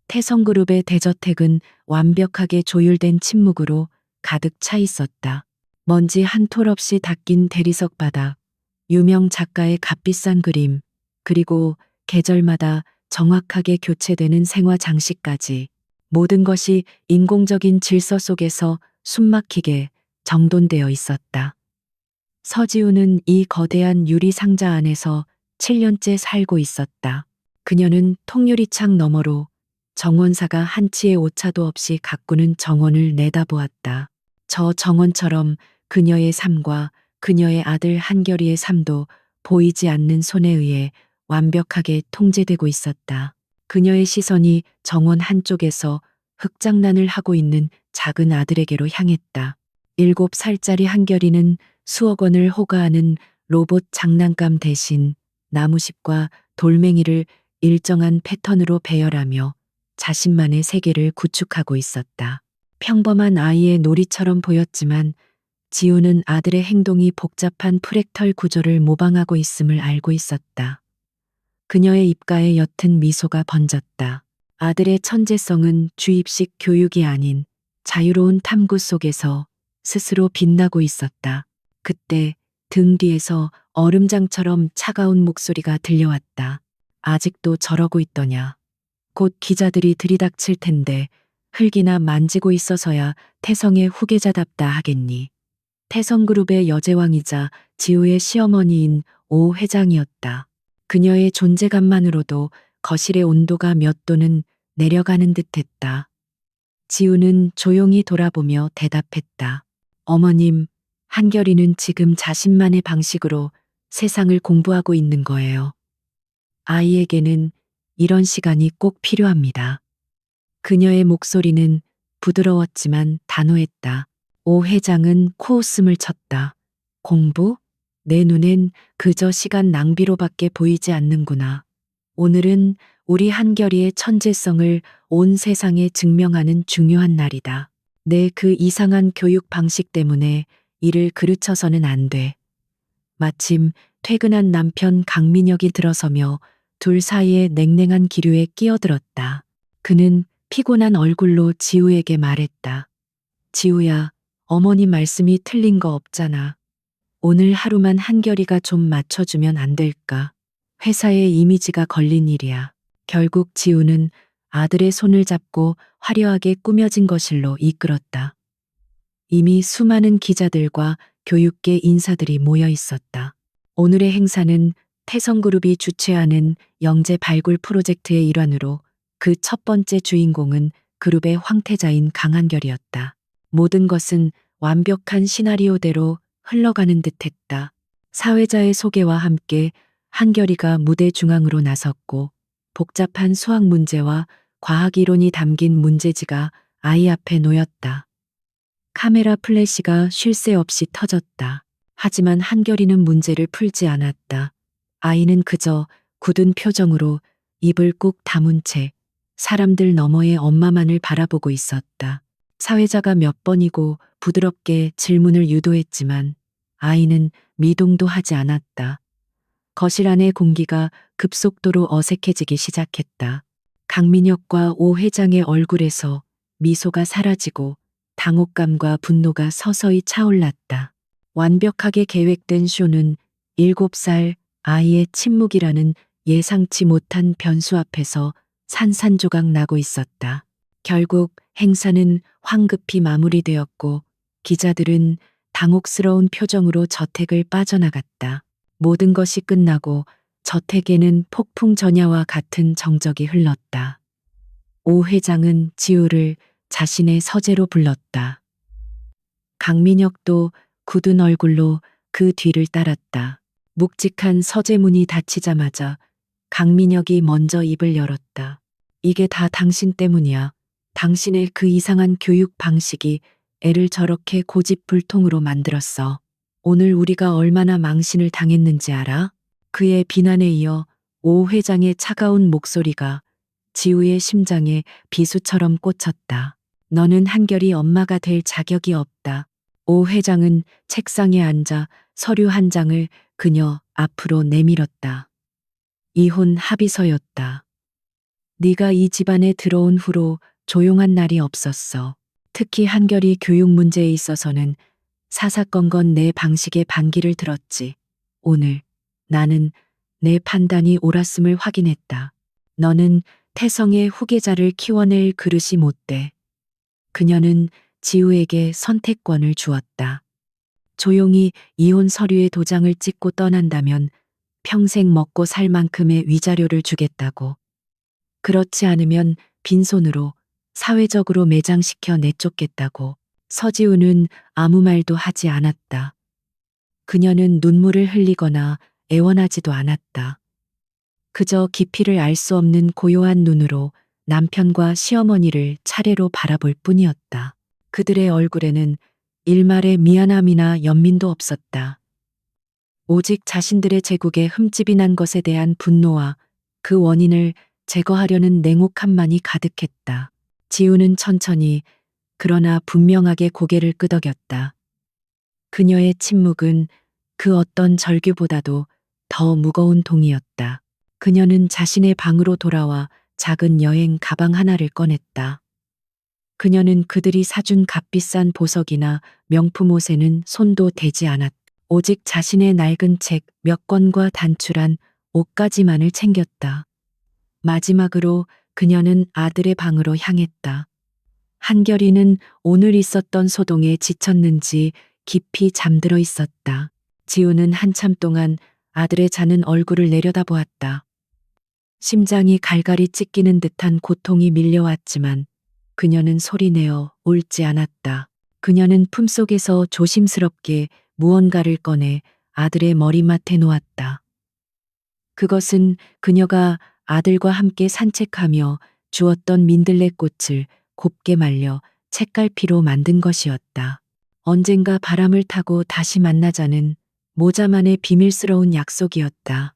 태성그룹의 대저택은 완벽하게 조율된 침묵으로 가득 차 있었다. 먼지 한 톨 없이 닦인 대리석 바닥, 유명 작가의 값비싼 그림, 그리고 계절마다 정확하게 교체되는 생화 장식까지 모든 것이 인공적인 질서 속에서 숨막히게 정돈되어 있었다. 서지우는 이 거대한 유리 상자 안에서 7년째 살고 있었다. 그녀는 통유리창 너머로 정원사가 한치의 오차도 없이 가꾸는 정원을 내다보았다. 저 정원처럼 그녀의 삶과 그녀의 아들 한결이의 삶도 보이지 않는 손에 의해 완벽하게 통제되고 있었다. 그녀의 시선이 정원 한쪽에서 흙장난을 하고 있는 작은 아들에게로 향했다. 7살짜리 한결이는 수억 원을 호가하는 로봇 장난감 대신 나무십과 돌멩이를 일정한 패턴으로 배열하며 자신만의 세계를 구축하고 있었다. 평범한 아이의 놀이처럼 보였지만 지우는 아들의 행동이 복잡한 프랙털 구조를 모방하고 있음을 알고 있었다. 그녀의 입가에 옅은 미소가 번졌다. 아들의 천재성은 주입식 교육이 아닌 자유로운 탐구 속에서 스스로 빛나고 있었다. 그때 등 뒤에서 얼음장처럼 차가운 목소리가 들려왔다. 아직도 저러고 있더냐. 곧 기자들이 들이닥칠 텐데 흙이나 만지고 있어서야 태성의 후계자답다 하겠니. 태성그룹의 여제왕이자 지우의 시어머니인 오 회장이었다. 그녀의 존재감만으로도 거실의 온도가 몇 도는 내려가는 듯했다. 지우는 조용히 돌아보며 대답했다. 어머님, 한결이는 지금 자신만의 방식으로 세상을 공부하고 있는 거예요. 아이에게는 이런 시간이 꼭 필요합니다. 그녀의 목소리는 부드러웠지만 단호했다. 오 회장은 코웃음을 쳤다. 공부? 내 눈엔 그저 시간 낭비로밖에 보이지 않는구나. 오늘은 우리 한결이의 천재성을 온 세상에 증명하는 중요한 날이다. 내 그 이상한 교육 방식 때문에 이를 그르쳐서는 안 돼. 마침 퇴근한 남편 강민혁이 들어서며 둘 사이의 냉랭한 기류에 끼어들었다. 그는 피곤한 얼굴로 지우에게 말했다. 지우야, 어머니 말씀이 틀린 거 없잖아. 오늘 하루만 한결이가 좀 맞춰주면 안 될까? 회사의 이미지가 걸린 일이야. 결국 지우는 아들의 손을 잡고 화려하게 꾸며진 거실로 이끌었다. 이미 수많은 기자들과 교육계 인사들이 모여 있었다. 오늘의 행사는 태성그룹이 주최하는 영재 발굴 프로젝트의 일환으로 그 첫 번째 주인공은 그룹의 황태자인 강한결이었다. 모든 것은 완벽한 시나리오대로 흘러가는 듯했다. 사회자의 소개와 함께 한결이가 무대 중앙으로 나섰고 복잡한 수학 문제와 과학 이론이 담긴 문제지가 아이 앞에 놓였다. 카메라 플래시가 쉴 새 없이 터졌다. 하지만 한결이는 문제를 풀지 않았다. 아이는 그저 굳은 표정으로 입을 꾹 다문 채 사람들 너머의 엄마만을 바라보고 있었다. 사회자가 몇 번이고 부드럽게 질문을 유도했지만 아이는 미동도 하지 않았다. 거실 안의 공기가 급속도로 어색해지기 시작했다. 강민혁과 오 회장의 얼굴에서 미소가 사라지고 당혹감과 분노가 서서히 차올랐다. 완벽하게 계획된 쇼는 7살 아이의 침묵이라는 예상치 못한 변수 앞에서 산산조각 나고 있었다. 결국 행사는 황급히 마무리되었고 기자들은 당혹스러운 표정으로 저택을 빠져나갔다. 모든 것이 끝나고 저택에는 폭풍 전야와 같은 정적이 흘렀다. 오 회장은 지우를 자신의 서재로 불렀다. 강민혁도 굳은 얼굴로 그 뒤를 따랐다. 묵직한 서재 문이 닫히자마자 강민혁이 먼저 입을 열었다. 이게 다 당신 때문이야. 당신의 그 이상한 교육 방식이 애를 저렇게 고집불통으로 만들었어. 오늘 우리가 얼마나 망신을 당했는지 알아? 그의 비난에 이어 오 회장의 차가운 목소리가 지우의 심장에 비수처럼 꽂혔다. 너는 한결이 엄마가 될 자격이 없다. 오 회장은 책상에 앉아 서류 한 장을 그녀 앞으로 내밀었다. 이혼 합의서였다. 네가 이 집안에 들어온 후로 조용한 날이 없었어. 특히 한결이 교육 문제에 있어서는 사사건건 내 방식의 반기를 들었지. 오늘 나는 내 판단이 옳았음을 확인했다. 너는 태성의 후계자를 키워낼 그릇이 못 돼. 그녀는 지우에게 선택권을 주었다. 조용히 이혼 서류에 도장을 찍고 떠난다면 평생 먹고 살 만큼의 위자료를 주겠다고. 그렇지 않으면 빈손으로 사회적으로 매장시켜 내쫓겠다고. 서지우는 아무 말도 하지 않았다. 그녀는 눈물을 흘리거나 애원하지도 않았다. 그저 깊이를 알 수 없는 고요한 눈으로 남편과 시어머니를 차례로 바라볼 뿐이었다. 그들의 얼굴에는 일말의 미안함이나 연민도 없었다. 오직 자신들의 제국에 흠집이 난 것에 대한 분노와 그 원인을 제거하려는 냉혹함만이 가득했다. 지우는 천천히 그러나 분명하게 고개를 끄덕였다. 그녀의 침묵은 그 어떤 절규보다도 더 무거운 동이었다. 그녀는 자신의 방으로 돌아와 작은 여행 가방 하나를 꺼냈다. 그녀는 그들이 사준 값비싼 보석이나 명품 옷에는 손도 대지 않았다. 오직 자신의 낡은 책 몇 권과 단출한 옷가지만을 챙겼다. 마지막으로 그녀는 아들의 방으로 향했다. 한결이는 오늘 있었던 소동에 지쳤는지 깊이 잠들어 있었다. 지우는 한참 동안 아들의 자는 얼굴을 내려다보았다. 심장이 갈갈이 찢기는 듯한 고통이 밀려왔지만 그녀는 소리내어 울지 않았다. 그녀는 품속에서 조심스럽게 무언가를 꺼내 아들의 머리맡에 놓았다. 그것은 그녀가 아들과 함께 산책하며 주었던 민들레꽃을 곱게 말려 책갈피로 만든 것이었다. 언젠가 바람을 타고 다시 만나자는 모자만의 비밀스러운 약속이었다.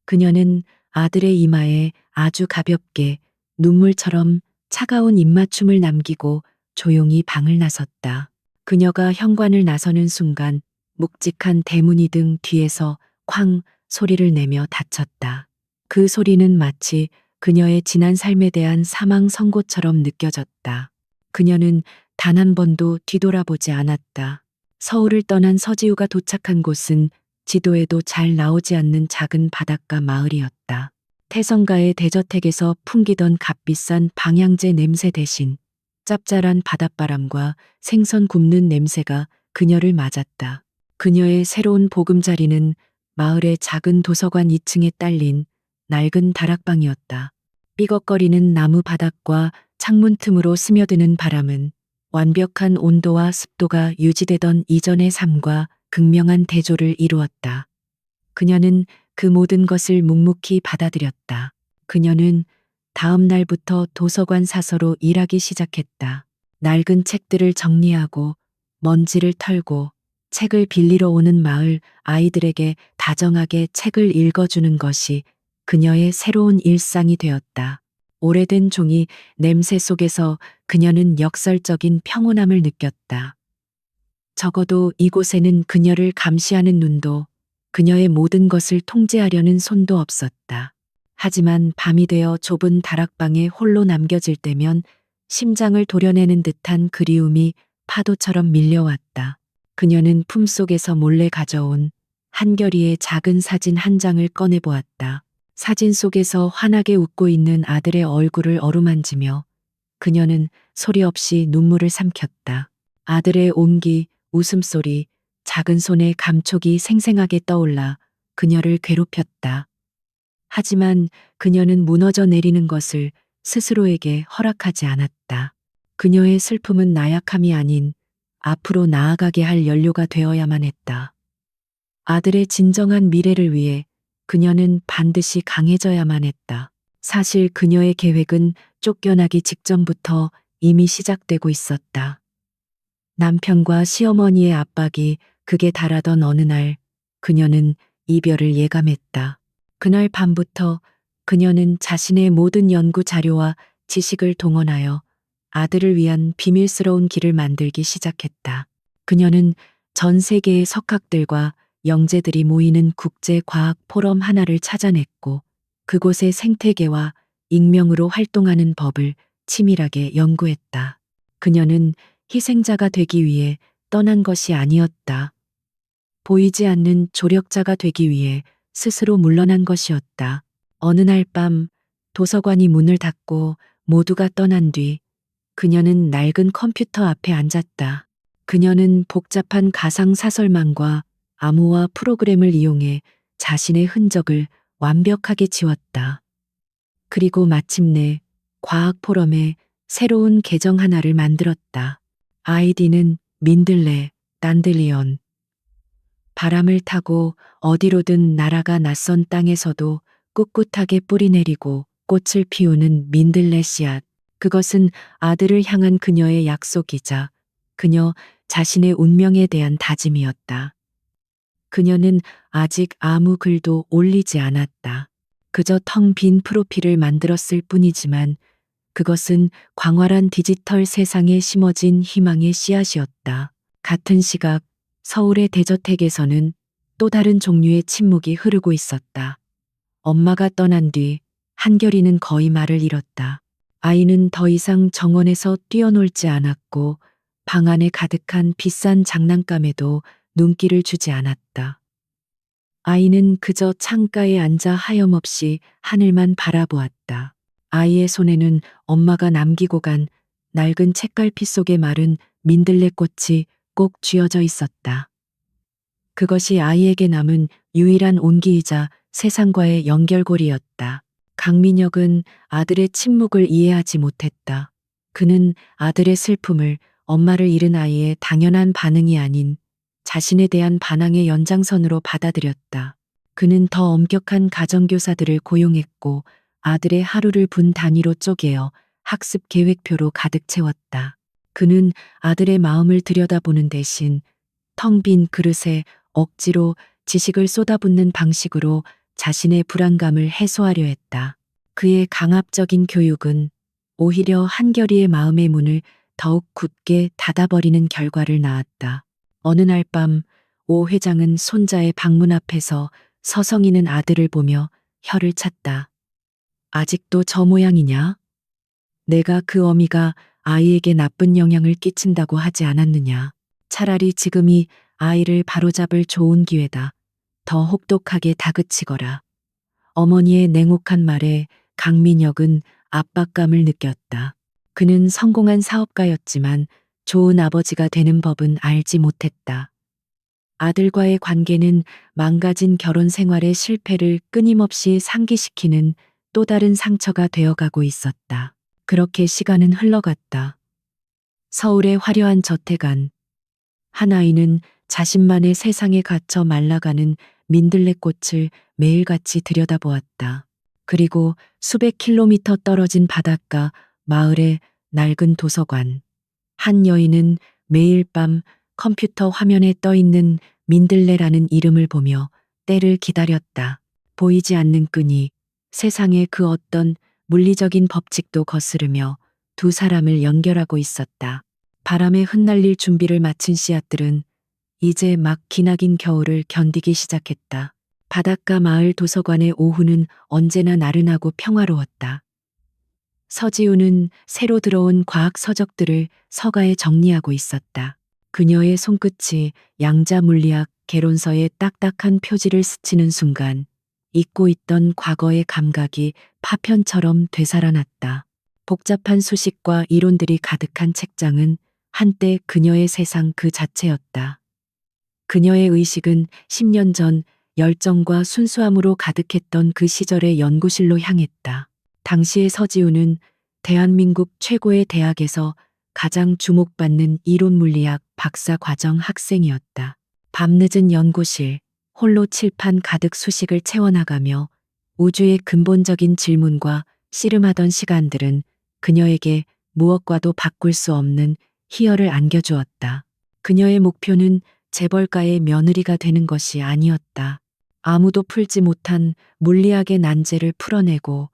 그녀는 아들의 이마에 아주 가볍게 눈물처럼 차가운 입맞춤을 남기고 조용히 방을 나섰다. 그녀가 현관을 나서는 순간 묵직한 대문이 등 뒤에서 쾅 소리를 내며 닫혔다. 그 소리는 마치 그녀의 지난 삶에 대한 사망 선고처럼 느껴졌다. 그녀는 단 한 번도 뒤돌아보지 않았다. 서울을 떠난 서지우가 도착한 곳은 지도에도 잘 나오지 않는 작은 바닷가 마을이었다. 태성가의 대저택에서 풍기던 값비싼 방향제 냄새 대신 짭짤한 바닷바람과 생선 굽는 냄새가 그녀를 맞았다. 그녀의 새로운 보금자리는 마을의 작은 도서관 2층에 딸린 낡은 다락방이었다. 삐걱거리는 나무 바닥과 창문 틈으로 스며드는 바람은 완벽한 온도와 습도가 유지되던 이전의 삶과 극명한 대조를 이루었다. 그녀는 그 모든 것을 묵묵히 받아들였다. 그녀는 다음 날부터 도서관 사서로 일하기 시작했다. 낡은 책들을 정리하고 먼지를 털고 책을 빌리러 오는 마을 아이들에게 다정하게 책을 읽어주는 것이 그녀의 새로운 일상이 되었다. 오래된 종이 냄새 속에서 그녀는 역설적인 평온함을 느꼈다. 적어도 이곳에는 그녀를 감시하는 눈도 그녀의 모든 것을 통제하려는 손도 없었다. 하지만 밤이 되어 좁은 다락방에 홀로 남겨질 때면 심장을 도려내는 듯한 그리움이 파도처럼 밀려왔다. 그녀는 품속에서 몰래 가져온 한결이의 작은 사진 한 장을 꺼내보았다. 사진 속에서 환하게 웃고 있는 아들의 얼굴을 어루만지며 그녀는 소리 없이 눈물을 삼켰다. 아들의 온기, 웃음소리, 작은 손의 감촉이 생생하게 떠올라 그녀를 괴롭혔다. 하지만 그녀는 무너져 내리는 것을 스스로에게 허락하지 않았다. 그녀의 슬픔은 나약함이 아닌 앞으로 나아가게 할 연료가 되어야만 했다. 아들의 진정한 미래를 위해 그녀는 반드시 강해져야만 했다. 사실 그녀의 계획은 쫓겨나기 직전부터 이미 시작되고 있었다. 남편과 시어머니의 압박이 극에 달하던 어느 날 그녀는 이별을 예감했다. 그날 밤부터 그녀는 자신의 모든 연구 자료와 지식을 동원하여 아들을 위한 비밀스러운 길을 만들기 시작했다. 그녀는 전 세계의 석학들과 영재들이 모이는 국제 과학 포럼 하나를 찾아냈고 그곳의 생태계와 익명으로 활동하는 법을 치밀하게 연구했다. 그녀는 희생자가 되기 위해 떠난 것이 아니었다. 보이지 않는 조력자가 되기 위해 스스로 물러난 것이었다. 어느 날 밤 도서관이 문을 닫고 모두가 떠난 뒤 그녀는 낡은 컴퓨터 앞에 앉았다. 그녀는 복잡한 가상 사설망과 암호화 프로그램을 이용해 자신의 흔적을 완벽하게 지웠다. 그리고 마침내 과학 포럼에 새로운 계정 하나를 만들었다. 아이디는 민들레, 단들리온. 바람을 타고 어디로든 날아가 낯선 땅에서도 꿋꿋하게 뿌리내리고 꽃을 피우는 민들레 씨앗. 그것은 아들을 향한 그녀의 약속이자 그녀 자신의 운명에 대한 다짐이었다. 그녀는 아직 아무 글도 올리지 않았다. 그저 텅 빈 프로필을 만들었을 뿐이지만 그것은 광활한 디지털 세상에 심어진 희망의 씨앗이었다. 같은 시각 서울의 대저택에서는 또 다른 종류의 침묵이 흐르고 있었다. 엄마가 떠난 뒤 한결이는 거의 말을 잃었다. 아이는 더 이상 정원에서 뛰어놀지 않았고 방 안에 가득한 비싼 장난감에도 눈길을 주지 않았다. 아이는 그저 창가에 앉아 하염없이 하늘만 바라보았다. 아이의 손에는 엄마가 남기고 간 낡은 책갈피 속에 마른 민들레꽃이 꼭 쥐어져 있었다. 그것이 아이에게 남은 유일한 온기이자 세상과의 연결고리였다. 강민혁은 아들의 침묵을 이해하지 못했다. 그는 아들의 슬픔을 엄마를 잃은 아이의 당연한 반응이 아닌 자신에 대한 반항의 연장선으로 받아들였다. 그는 더 엄격한 가정교사들을 고용했고 아들의 하루를 분 단위로 쪼개어 학습 계획표로 가득 채웠다. 그는 아들의 마음을 들여다보는 대신 텅 빈 그릇에 억지로 지식을 쏟아붓는 방식으로 자신의 불안감을 해소하려 했다. 그의 강압적인 교육은 오히려 한결이의 마음의 문을 더욱 굳게 닫아버리는 결과를 낳았다. 어느 날 밤 오 회장은 손자의 방문 앞에서 서성이는 아들을 보며 혀를 찼다. 아직도 저 모양이냐? 내가 그 어미가 아이에게 나쁜 영향을 끼친다고 하지 않았느냐? 차라리 지금이 아이를 바로잡을 좋은 기회다. 더 혹독하게 다그치거라. 어머니의 냉혹한 말에 강민혁은 압박감을 느꼈다. 그는 성공한 사업가였지만 좋은 아버지가 되는 법은 알지 못했다. 아들과의 관계는 망가진 결혼 생활의 실패를 끊임없이 상기시키는 또 다른 상처가 되어가고 있었다. 그렇게 시간은 흘러갔다. 서울의 화려한 저택 안. 한 아이는 자신만의 세상에 갇혀 말라가는 민들레꽃을 매일같이 들여다보았다. 그리고 수백 킬로미터 떨어진 바닷가 마을의 낡은 도서관. 한 여인은 매일 밤 컴퓨터 화면에 떠 있는 민들레라는 이름을 보며 때를 기다렸다. 보이지 않는 끈이 세상의 그 어떤 물리적인 법칙도 거스르며 두 사람을 연결하고 있었다. 바람에 흩날릴 준비를 마친 씨앗들은 이제 막 기나긴 겨울을 견디기 시작했다. 바닷가 마을 도서관의 오후는 언제나 나른하고 평화로웠다. 서지우는 새로 들어온 과학 서적들을 서가에 정리하고 있었다. 그녀의 손끝이 양자 물리학 개론서의 딱딱한 표지를 스치는 순간 잊고 있던 과거의 감각이 파편처럼 되살아났다. 복잡한 수식과 이론들이 가득한 책장은 한때 그녀의 세상 그 자체였다. 그녀의 의식은 10년 전 열정과 순수함으로 가득했던 그 시절의 연구실로 향했다. 당시의 서지우는 대한민국 최고의 대학에서 가장 주목받는 이론물리학 박사 과정 학생이었다. 밤늦은 연구실, 홀로 칠판 가득 수식을 채워나가며 우주의 근본적인 질문과 씨름하던 시간들은 그녀에게 무엇과도 바꿀 수 없는 희열을 안겨주었다. 그녀의 목표는 재벌가의 며느리가 되는 것이 아니었다. 아무도 풀지 못한 물리학의 난제를 풀어내고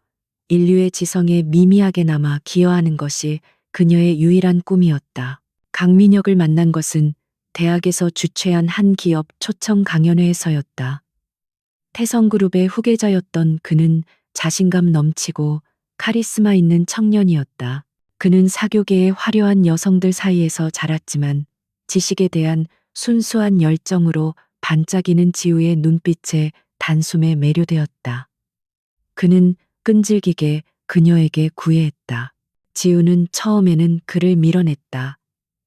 인류의 지성에 미미하게나마 기여하는 것이 그녀의 유일한 꿈이었다. 강민혁을 만난 것은 대학에서 주최한 한 기업 초청 강연회에서였다. 태성그룹의 후계자였던 그는 자신감 넘치고 카리스마 있는 청년이었다. 그는 사교계의 화려한 여성들 사이에서 자랐지만 지식에 대한 순수한 열정으로 반짝이는 지우의 눈빛에 단숨에 매료되었다. 그는 끈질기게 그녀에게 구애했다. 지우는 처음에는 그를 밀어냈다.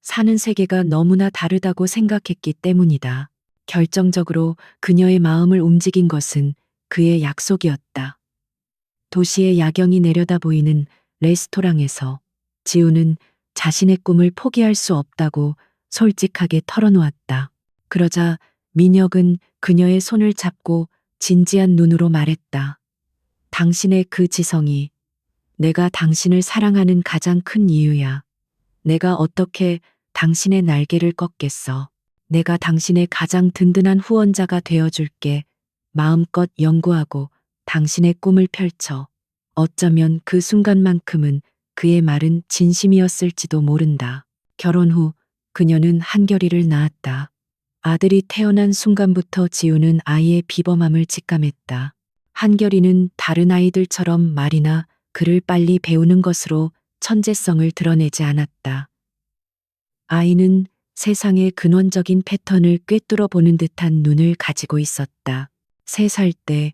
사는 세계가 너무나 다르다고 생각했기 때문이다. 결정적으로 그녀의 마음을 움직인 것은 그의 약속이었다. 도시의 야경이 내려다 보이는 레스토랑에서 지우는 자신의 꿈을 포기할 수 없다고 솔직하게 털어놓았다. 그러자 민혁은 그녀의 손을 잡고 진지한 눈으로 말했다. 당신의 그 지성이 내가 당신을 사랑하는 가장 큰 이유야. 내가 어떻게 당신의 날개를 꺾겠어. 내가 당신의 가장 든든한 후원자가 되어줄게. 마음껏 연구하고 당신의 꿈을 펼쳐. 어쩌면 그 순간만큼은 그의 말은 진심이었을지도 모른다. 결혼 후 그녀는 한결이를 낳았다. 아들이 태어난 순간부터 지우는 아이의 비범함을 직감했다. 한결이는 다른 아이들처럼 말이나 글을 빨리 배우는 것으로 천재성을 드러내지 않았다. 아이는 세상의 근원적인 패턴을 꿰뚫어 보는 듯한 눈을 가지고 있었다. 3살 때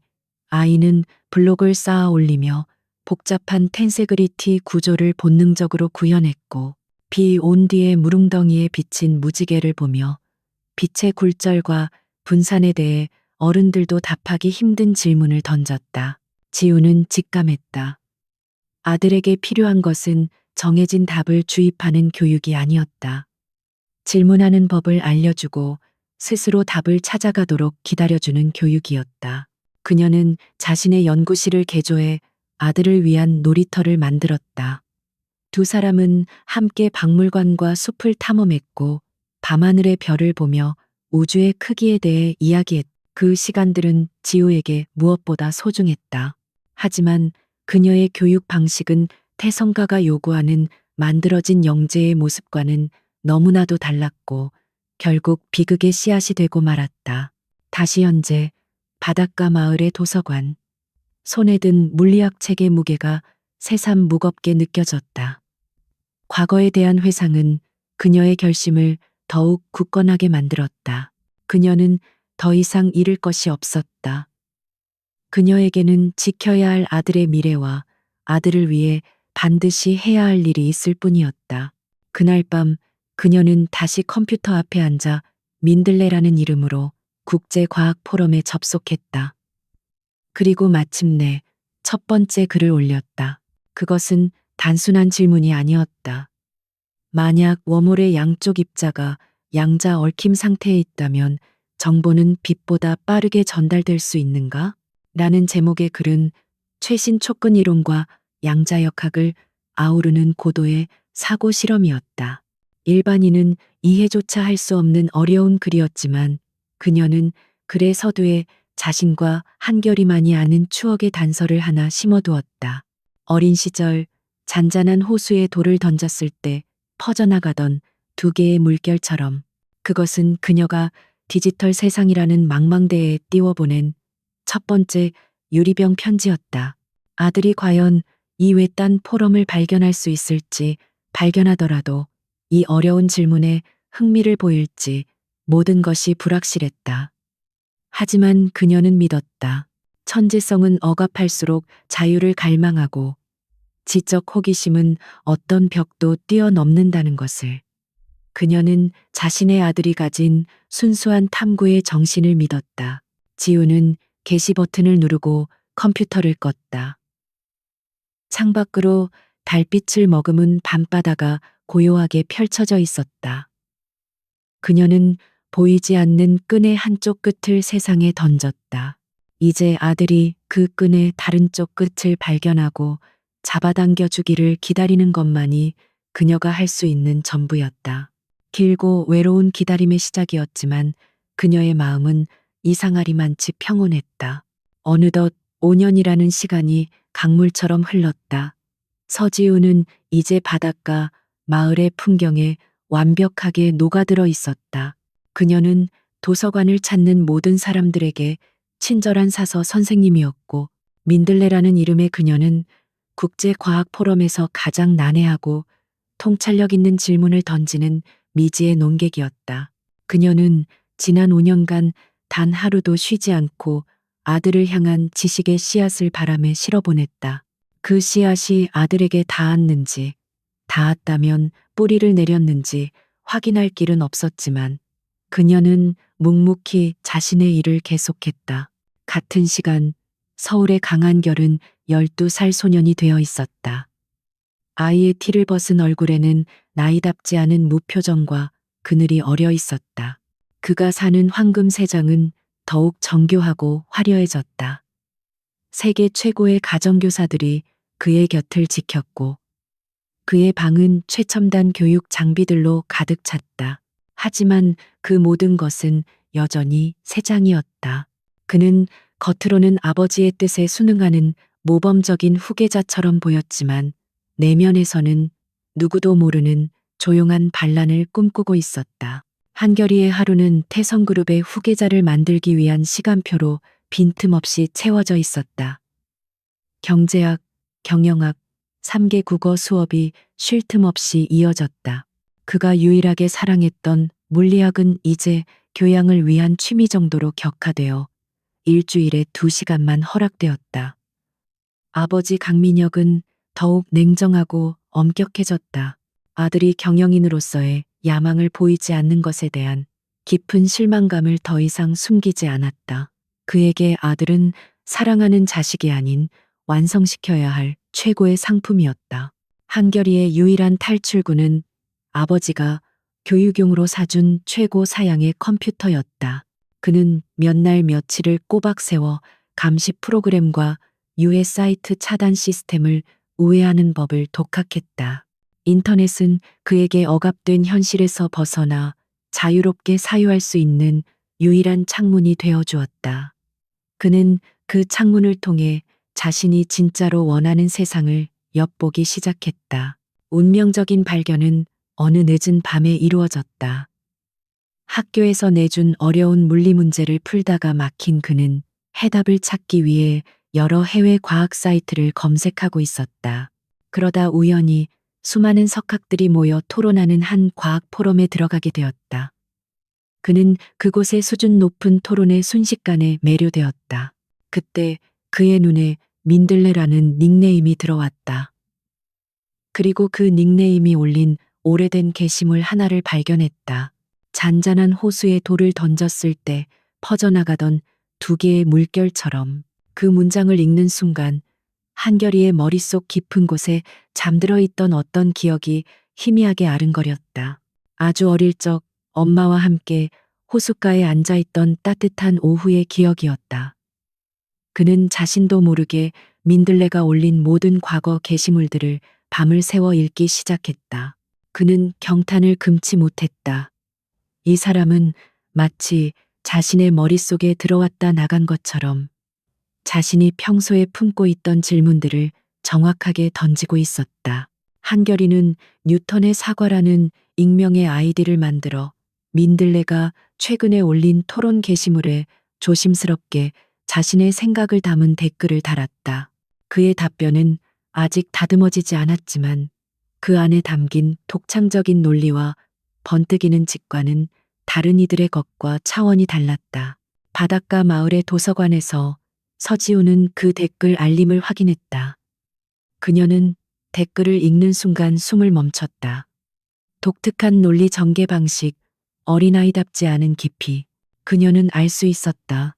아이는 블록을 쌓아 올리며 복잡한 텐세그리티 구조를 본능적으로 구현했고, 비 온 뒤에 무릉덩이에 비친 무지개를 보며 빛의 굴절과 분산에 대해 어른들도 답하기 힘든 질문을 던졌다. 지우는 직감했다. 아들에게 필요한 것은 정해진 답을 주입하는 교육이 아니었다. 질문하는 법을 알려주고 스스로 답을 찾아가도록 기다려주는 교육이었다. 그녀는 자신의 연구실을 개조해 아들을 위한 놀이터를 만들었다. 두 사람은 함께 박물관과 숲을 탐험했고 밤하늘의 별을 보며 우주의 크기에 대해 이야기했다. 그 시간들은 지우에게 무엇보다 소중했다. 하지만 그녀의 교육 방식은 태성가가 요구하는 만들어진 영재의 모습과는 너무나도 달랐고 결국 비극의 씨앗이 되고 말았다. 다시 현재 바닷가 마을의 도서관. 손에 든 물리학 책의 무게가 새삼 무겁게 느껴졌다. 과거에 대한 회상은 그녀의 결심을 더욱 굳건하게 만들었다. 그녀는 더 이상 잃을 것이 없었다. 그녀에게는 지켜야 할 아들의 미래와 아들을 위해 반드시 해야 할 일이 있을 뿐이었다. 그날 밤 그녀는 다시 컴퓨터 앞에 앉아 민들레라는 이름으로 국제과학 포럼에 접속했다. 그리고 마침내 첫 번째 글을 올렸다. 그것은 단순한 질문이 아니었다. 만약 웜홀의 양쪽 입자가 양자 얽힘 상태에 있다면 정보는 빛보다 빠르게 전달될 수 있는가? 라는 제목의 글은 최신 촉근 이론과 양자역학을 아우르는 고도의 사고 실험이었다. 일반인은 이해조차 할 수 없는 어려운 글이었지만 그녀는 글의 서두에 자신과 한결이만이 아는 추억의 단서를 하나 심어두었다. 어린 시절 잔잔한 호수에 돌을 던졌을 때 퍼져나가던 2개의 물결처럼, 그것은 그녀가 디지털 세상이라는 망망대해에 띄워보낸 첫 번째 유리병 편지였다. 아들이 과연 이 외딴 포럼을 발견할 수 있을지, 발견하더라도 이 어려운 질문에 흥미를 보일지 모든 것이 불확실했다. 하지만 그녀는 믿었다. 천재성은 억압할수록 자유를 갈망하고 지적 호기심은 어떤 벽도 뛰어넘는다는 것을. 그녀는 자신의 아들이 가진 순수한 탐구의 정신을 믿었다. 지우는 게시 버튼을 누르고 컴퓨터를 껐다. 창밖으로 달빛을 머금은 밤바다가 고요하게 펼쳐져 있었다. 그녀는 보이지 않는 끈의 한쪽 끝을 세상에 던졌다. 이제 아들이 그 끈의 다른 쪽 끝을 발견하고 잡아당겨 주기를 기다리는 것만이 그녀가 할 수 있는 전부였다. 길고 외로운 기다림의 시작이었지만 그녀의 마음은 이상하리만치 평온했다. 어느덧 5년이라는 시간이 강물처럼 흘렀다. 서지우는 이제 바닷가 마을의 풍경에 완벽하게 녹아들어 있었다. 그녀는 도서관을 찾는 모든 사람들에게 친절한 사서 선생님이었고, 민들레라는 이름의 그녀는 국제과학 포럼에서 가장 난해하고 통찰력 있는 질문을 던지는 미지의 논객이었다. 그녀는 지난 5년간 단 하루도 쉬지 않고 아들을 향한 지식의 씨앗을 바람에 실어보냈다. 그 씨앗이 아들에게 닿았는지, 닿았다면 뿌리를 내렸는지 확인할 길은 없었지만 그녀는 묵묵히 자신의 일을 계속했다. 같은 시간 서울의 강한결은 12살 소년이 되어 있었다. 아이의 티를 벗은 얼굴에는 나이답지 않은 무표정과 그늘이 어려 있었다. 그가 사는 황금세장은 더욱 정교하고 화려해졌다. 세계 최고의 가정교사들이 그의 곁을 지켰고 그의 방은 최첨단 교육 장비들로 가득 찼다. 하지만 그 모든 것은 여전히 세장이었다. 그는 겉으로는 아버지의 뜻에 순응하는 모범적인 후계자처럼 보였지만 내면에서는 누구도 모르는 조용한 반란을 꿈꾸고 있었다. 한결이의 하루는 태성그룹의 후계자를 만들기 위한 시간표로 빈틈없이 채워져 있었다. 경제학, 경영학, 3개 국어 수업이 쉴 틈 없이 이어졌다. 그가 유일하게 사랑했던 물리학은 이제 교양을 위한 취미 정도로 격화되어 일주일에 2시간만 허락되었다. 아버지 강민혁은 더욱 냉정하고 엄격해졌다. 아들이 경영인으로서의 야망을 보이지 않는 것에 대한 깊은 실망감을 더 이상 숨기지 않았다. 그에게 아들은 사랑하는 자식이 아닌 완성시켜야 할 최고의 상품이었다. 한결이의 유일한 탈출구는 아버지가 교육용으로 사준 최고 사양의 컴퓨터였다. 그는 몇 날 며칠을 꼬박 세워 감시 프로그램과 유해 사이트 차단 시스템을 우회하는 법을 독학했다. 인터넷은 그에게 억압된 현실에서 벗어나 자유롭게 사유할 수 있는 유일한 창문이 되어 주었다. 그는 그 창문을 통해 자신이 진짜로 원하는 세상을 엿보기 시작했다. 운명적인 발견은 어느 늦은 밤에 이루어졌다. 학교에서 내준 어려운 물리 문제를 풀다가 막힌 그는 해답을 찾기 위해 여러 해외 과학 사이트를 검색하고 있었다. 그러다 우연히 수많은 석학들이 모여 토론하는 한 과학 포럼에 들어가게 되었다. 그는 그곳의 수준 높은 토론에 순식간에 매료되었다. 그때 그의 눈에 민들레라는 닉네임이 들어왔다. 그리고 그 닉네임이 올린 오래된 게시물 하나를 발견했다. 잔잔한 호수에 돌을 던졌을 때 퍼져나가던 2개의 물결처럼. 그 문장을 읽는 순간 한결이의 머릿속 깊은 곳에 잠들어 있던 어떤 기억이 희미하게 아른거렸다. 아주 어릴 적 엄마와 함께 호숫가에 앉아 있던 따뜻한 오후의 기억이었다. 그는 자신도 모르게 민들레가 올린 모든 과거 게시물들을 밤을 새워 읽기 시작했다. 그는 경탄을 금치 못했다. 이 사람은 마치 자신의 머릿속에 들어왔다 나간 것처럼 자신이 평소에 품고 있던 질문들을 정확하게 던지고 있었다. 한결이는 뉴턴의 사과라는 익명의 아이디를 만들어 민들레가 최근에 올린 토론 게시물에 조심스럽게 자신의 생각을 담은 댓글을 달았다. 그의 답변은 아직 다듬어지지 않았지만 그 안에 담긴 독창적인 논리와 번뜩이는 직관은 다른 이들의 것과 차원이 달랐다. 바닷가 마을의 도서관에서 서지우는 그 댓글 알림을 확인했다. 그녀는 댓글을 읽는 순간 숨을 멈췄다. 독특한 논리 전개 방식, 어린아이답지 않은 깊이. 그녀는 알 수 있었다.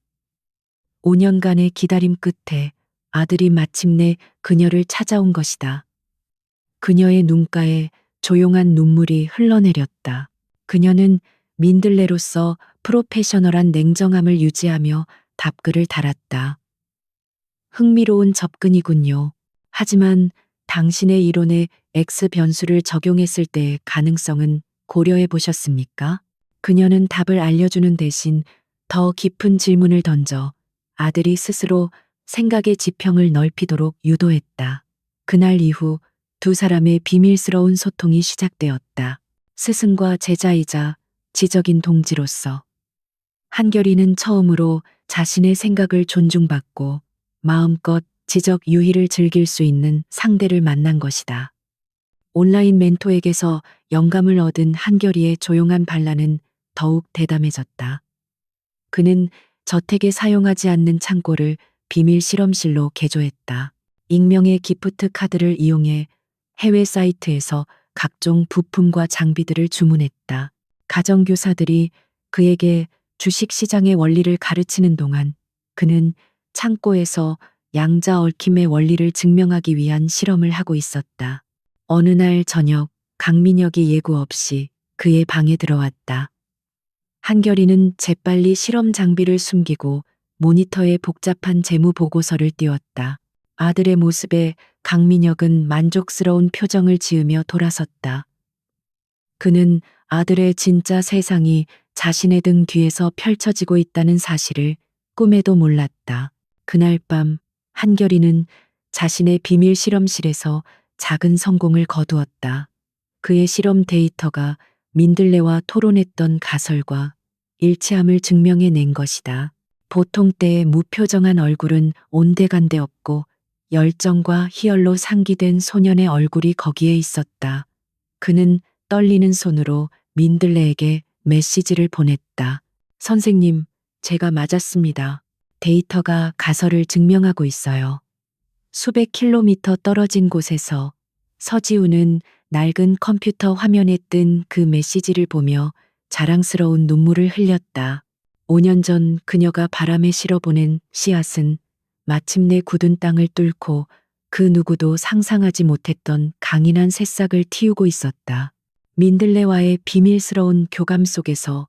5년간의 기다림 끝에 아들이 마침내 그녀를 찾아온 것이다. 그녀의 눈가에 조용한 눈물이 흘러내렸다. 그녀는 민들레로서 프로페셔널한 냉정함을 유지하며 답글을 달았다. 흥미로운 접근이군요. 하지만 당신의 이론에 X 변수를 적용했을 때의 가능성은 고려해 보셨습니까? 그녀는 답을 알려주는 대신 더 깊은 질문을 던져 아들이 스스로 생각의 지평을 넓히도록 유도했다. 그날 이후 2사람의 비밀스러운 소통이 시작되었다. 스승과 제자이자 지적인 동지로서. 한결이는 처음으로 자신의 생각을 존중받고 마음껏 지적 유희를 즐길 수 있는 상대를 만난 것이다. 온라인 멘토에게서 영감을 얻은 한결이의 조용한 반란은 더욱 대담해졌다. 그는 저택에 사용하지 않는 창고를 비밀 실험실로 개조했다. 익명의 기프트 카드를 이용해 해외 사이트에서 각종 부품과 장비들을 주문했다. 가정교사들이 그에게 주식시장의 원리를 가르치는 동안 그는 창고에서 양자 얽힘의 원리를 증명하기 위한 실험을 하고 있었다. 어느 날 저녁 강민혁이 예고 없이 그의 방에 들어왔다. 한결이는 재빨리 실험 장비를 숨기고 모니터에 복잡한 재무 보고서를 띄웠다. 아들의 모습에 강민혁은 만족스러운 표정을 지으며 돌아섰다. 그는 아들의 진짜 세상이 자신의 등 뒤에서 펼쳐지고 있다는 사실을 꿈에도 몰랐다. 그날 밤 한결이는 자신의 비밀 실험실에서 작은 성공을 거두었다. 그의 실험 데이터가 민들레와 토론했던 가설과 일치함을 증명해낸 것이다. 보통 때의 무표정한 얼굴은 온데간데 없고 열정과 희열로 상기된 소년의 얼굴이 거기에 있었다. 그는 떨리는 손으로 민들레에게 메시지를 보냈다. 선생님, 제가 맞았습니다. 데이터가 가설을 증명하고 있어요. 수백 킬로미터 떨어진 곳에서 서지우는 낡은 컴퓨터 화면에 뜬 그 메시지를 보며 자랑스러운 눈물을 흘렸다. 5년 전 그녀가 바람에 실어보낸 씨앗은 마침내 굳은 땅을 뚫고 그 누구도 상상하지 못했던 강인한 새싹을 틔우고 있었다. 민들레와의 비밀스러운 교감 속에서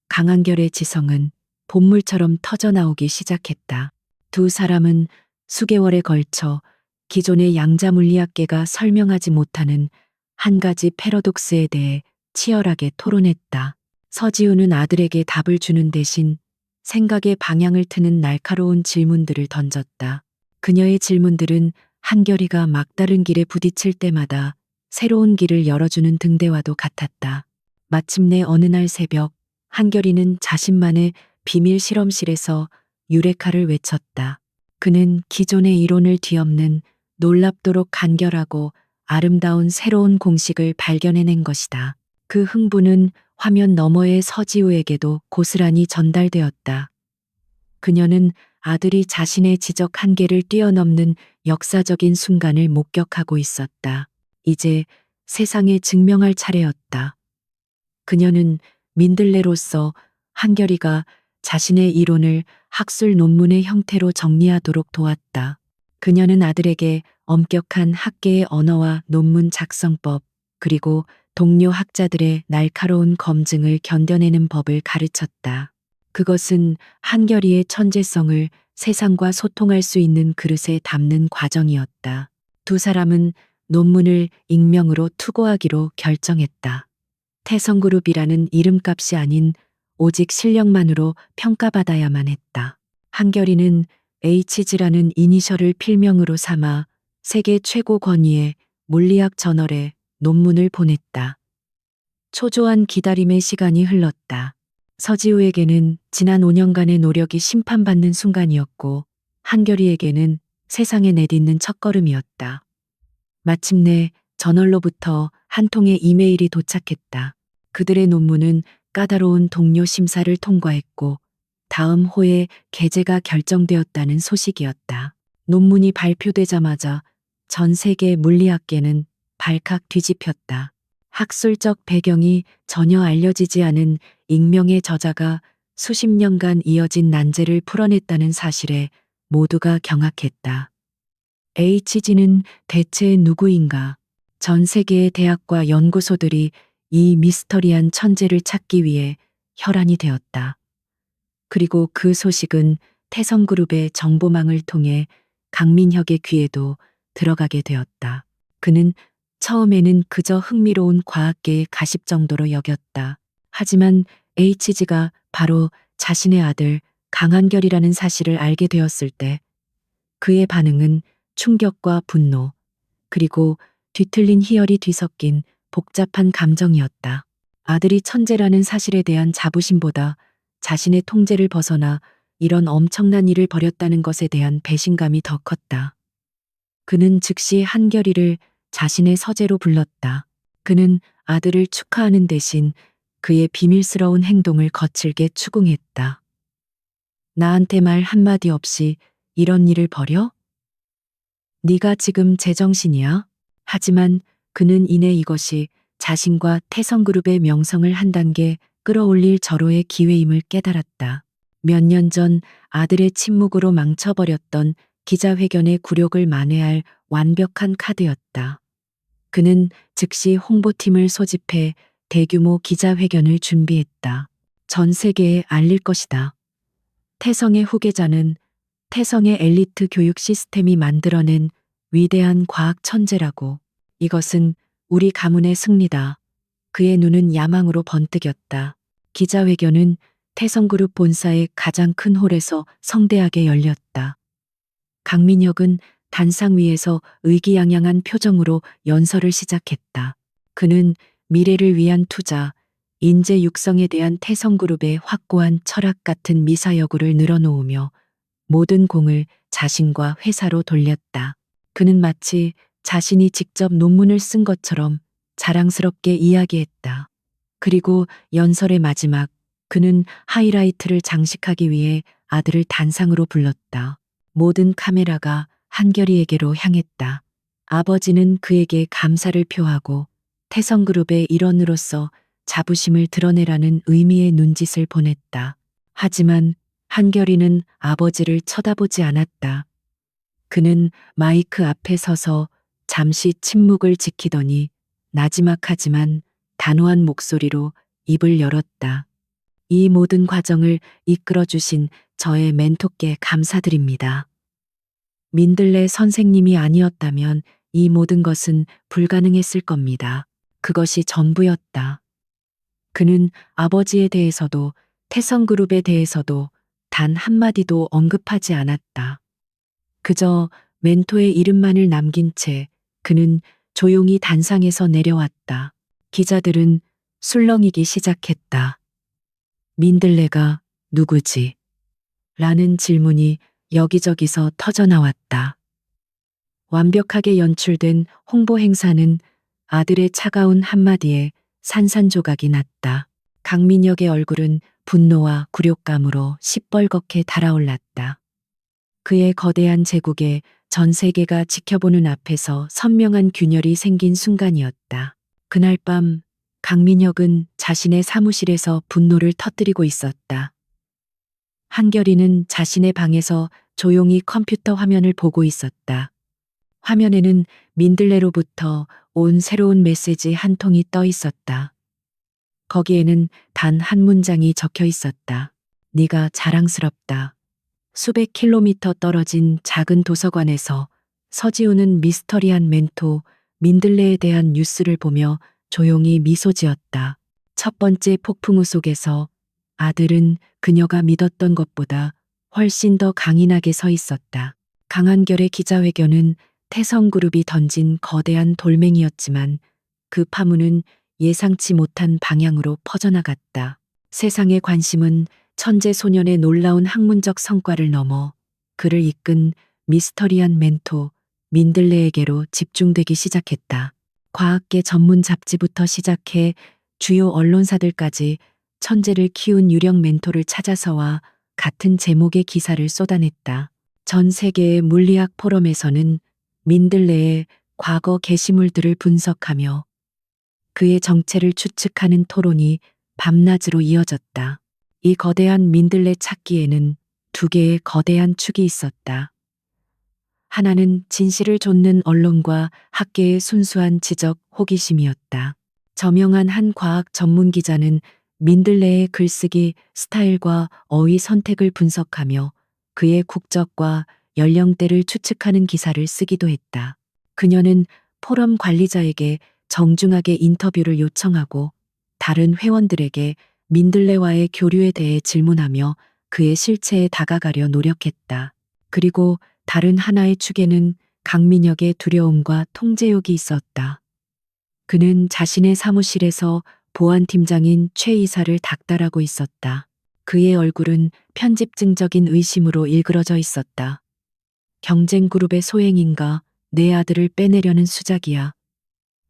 강한결의 지성은 본물처럼 터져나오기 시작했다. 두 사람은 수개월에 걸쳐 기존의 양자 물리학계가 설명하지 못하는 한 가지 패러독스에 대해 치열하게 토론했다. 서지우는 아들에게 답을 주는 대신 생각의 방향을 트는 날카로운 질문들을 던졌다. 그녀의 질문들은 한결이가 막다른 길에 부딪힐 때마다 새로운 길을 열어주는 등대와도 같았다. 마침내 어느 날 새벽 한결이는 자신만의 비밀 실험실에서 유레카를 외쳤다. 그는 기존의 이론을 뒤엎는 놀랍도록 간결하고 아름다운 새로운 공식을 발견해낸 것이다. 그 흥분은 화면 너머의 서지우에게도 고스란히 전달되었다. 그녀는 아들이 자신의 지적 한계를 뛰어넘는 역사적인 순간을 목격하고 있었다. 이제 세상에 증명할 차례였다. 그녀는 민들레로서 한결이가 자신의 이론을 학술 논문의 형태로 정리하도록 도왔다. 그녀는 아들에게 엄격한 학계의 언어와 논문 작성법, 그리고 동료 학자들의 날카로운 검증을 견뎌내는 법을 가르쳤다. 그것은 한결이의 천재성을 세상과 소통할 수 있는 그릇에 담는 과정이었다. 두 사람은 논문을 익명으로 투고하기로 결정했다. 태성그룹이라는 이름값이 아닌 오직 실력만으로 평가받아야만 했다. 한결이는 HG라는 이니셜을 필명으로 삼아 세계 최고 권위의 물리학 저널에 논문을 보냈다. 초조한 기다림의 시간이 흘렀다. 서지우에게는 지난 5년간의 노력이 심판받는 순간이었고 한결이에게는 세상에 내딛는 첫걸음이었다. 마침내 저널로부터 한 통의 이메일이 도착했다. 그들의 논문은 까다로운 동료 심사를 통과했고 다음 호에 게재가 결정되었다는 소식이었다. 논문이 발표되자마자 전 세계 물리학계는 발칵 뒤집혔다. 학술적 배경이 전혀 알려지지 않은 익명의 저자가 수십 년간 이어진 난제를 풀어냈다는 사실에 모두가 경악했다. HG는 대체 누구인가? 전 세계의 대학과 연구소들이 이 미스터리한 천재를 찾기 위해 혈안이 되었다. 그리고 그 소식은 태성그룹의 정보망을 통해 강민혁의 귀에도 들어가게 되었다. 그는 처음에는 그저 흥미로운 과학계의 가십 정도로 여겼다. 하지만 HG가 바로 자신의 아들 강한결이라는 사실을 알게 되었을 때 그의 반응은 충격과 분노, 그리고 뒤틀린 희열이 뒤섞인 복잡한 감정이었다. 아들이 천재라는 사실에 대한 자부심보다 자신의 통제를 벗어나 이런 엄청난 일을 벌였다는 것에 대한 배신감이 더 컸다. 그는 즉시 한결이를 자신의 서재로 불렀다. 그는 아들을 축하하는 대신 그의 비밀스러운 행동을 거칠게 추궁했다. 나한테 말 한마디 없이 이런 일을 벌여? 네가 지금 제정신이야? 하지만 그는 이내 이것이 자신과 태성그룹의 명성을 한 단계 끌어올릴 절호의 기회임을 깨달았다. 몇 년 전 아들의 침묵으로 망쳐버렸던 기자회견의 굴욕을 만회할 완벽한 카드였다. 그는 즉시 홍보팀을 소집해 대규모 기자회견을 준비했다. 전 세계에 알릴 것이다. 태성의 후계자는 태성의 엘리트 교육 시스템이 만들어낸 위대한 과학 천재라고. 이것은 우리 가문의 승리다. 그의 눈은 야망으로 번뜩였다. 기자회견은 태성그룹 본사의 가장 큰 홀에서 성대하게 열렸다. 강민혁은 단상 위에서 의기양양한 표정으로 연설을 시작했다. 그는 미래를 위한 투자, 인재 육성에 대한 태성그룹의 확고한 철학 같은 미사여구를 늘어놓으며 모든 공을 자신과 회사로 돌렸다. 그는 마치 자신이 직접 논문을 쓴 것처럼 자랑스럽게 이야기했다. 그리고 연설의 마지막, 그는 하이라이트를 장식하기 위해 아들을 단상으로 불렀다. 모든 카메라가 한결이에게로 향했다. 아버지는 그에게 감사를 표하고 태성그룹의 일원으로서 자부심을 드러내라는 의미의 눈짓을 보냈다. 하지만 한결이는 아버지를 쳐다보지 않았다. 그는 마이크 앞에 서서 잠시 침묵을 지키더니 나지막하지만 단호한 목소리로 입을 열었다. 이 모든 과정을 이끌어주신 저의 멘토께 감사드립니다. 민들레 선생님이 아니었다면 이 모든 것은 불가능했을 겁니다. 그것이 전부였다. 그는 아버지에 대해서도 태성그룹에 대해서도 단 한마디도 언급하지 않았다. 그저 멘토의 이름만을 남긴 채 그는 조용히 단상에서 내려왔다. 기자들은 술렁이기 시작했다. 민들레가 누구지? 라는 질문이 여기저기서 터져나왔다. 완벽하게 연출된 홍보 행사는 아들의 차가운 한마디에 산산조각이 났다. 강민혁의 얼굴은 분노와 굴욕감으로 시뻘겋게 달아올랐다. 그의 거대한 제국에 전 세계가 지켜보는 앞에서 선명한 균열이 생긴 순간이었다. 그날 밤 강민혁은 자신의 사무실에서 분노를 터뜨리고 있었다. 한결이는 자신의 방에서 조용히 컴퓨터 화면을 보고 있었다. 화면에는 민들레로부터 온 새로운 메시지 한 통이 떠 있었다. 거기에는 단 한 문장이 적혀 있었다. 네가 자랑스럽다. 수백 킬로미터 떨어진 작은 도서관에서 서지우는 미스터리한 멘토 민들레에 대한 뉴스를 보며 조용히 미소 지었다. 첫 번째 폭풍우 속에서 아들은 그녀가 믿었던 것보다 훨씬 더 강인하게 서 있었다. 강한결의 기자회견은 태성그룹이 던진 거대한 돌멩이였지만 그 파문은 예상치 못한 방향으로 퍼져나갔다. 세상의 관심은 천재 소년의 놀라운 학문적 성과를 넘어 그를 이끈 미스터리한 멘토 민들레에게로 집중되기 시작했다. 과학계 전문 잡지부터 시작해 주요 언론사들까지 천재를 키운 유력 멘토를 찾아서와 같은 제목의 기사를 쏟아냈다. 전 세계의 물리학 포럼에서는 민들레의 과거 게시물들을 분석하며 그의 정체를 추측하는 토론이 밤낮으로 이어졌다. 이 거대한 민들레 찾기에는 두 개의 거대한 축이 있었다. 하나는 진실을 좇는 언론과 학계의 순수한 지적 호기심이었다. 저명한 한 과학 전문 기자는 민들레의 글쓰기 스타일과 어휘 선택을 분석하며 그의 국적과 연령대를 추측하는 기사를 쓰기도 했다. 그녀는 포럼 관리자에게 정중하게 인터뷰를 요청하고 다른 회원들에게 민들레와의 교류에 대해 질문하며 그의 실체에 다가가려 노력했다. 그리고 다른 하나의 축에는 강민혁의 두려움과 통제욕이 있었다. 그는 자신의 사무실에서 보안팀장인 최 이사를 닥달하고 있었다. 그의 얼굴은 편집증적인 의심으로 일그러져 있었다. 경쟁그룹의 소행인가 내 아들을 빼내려는 수작이야.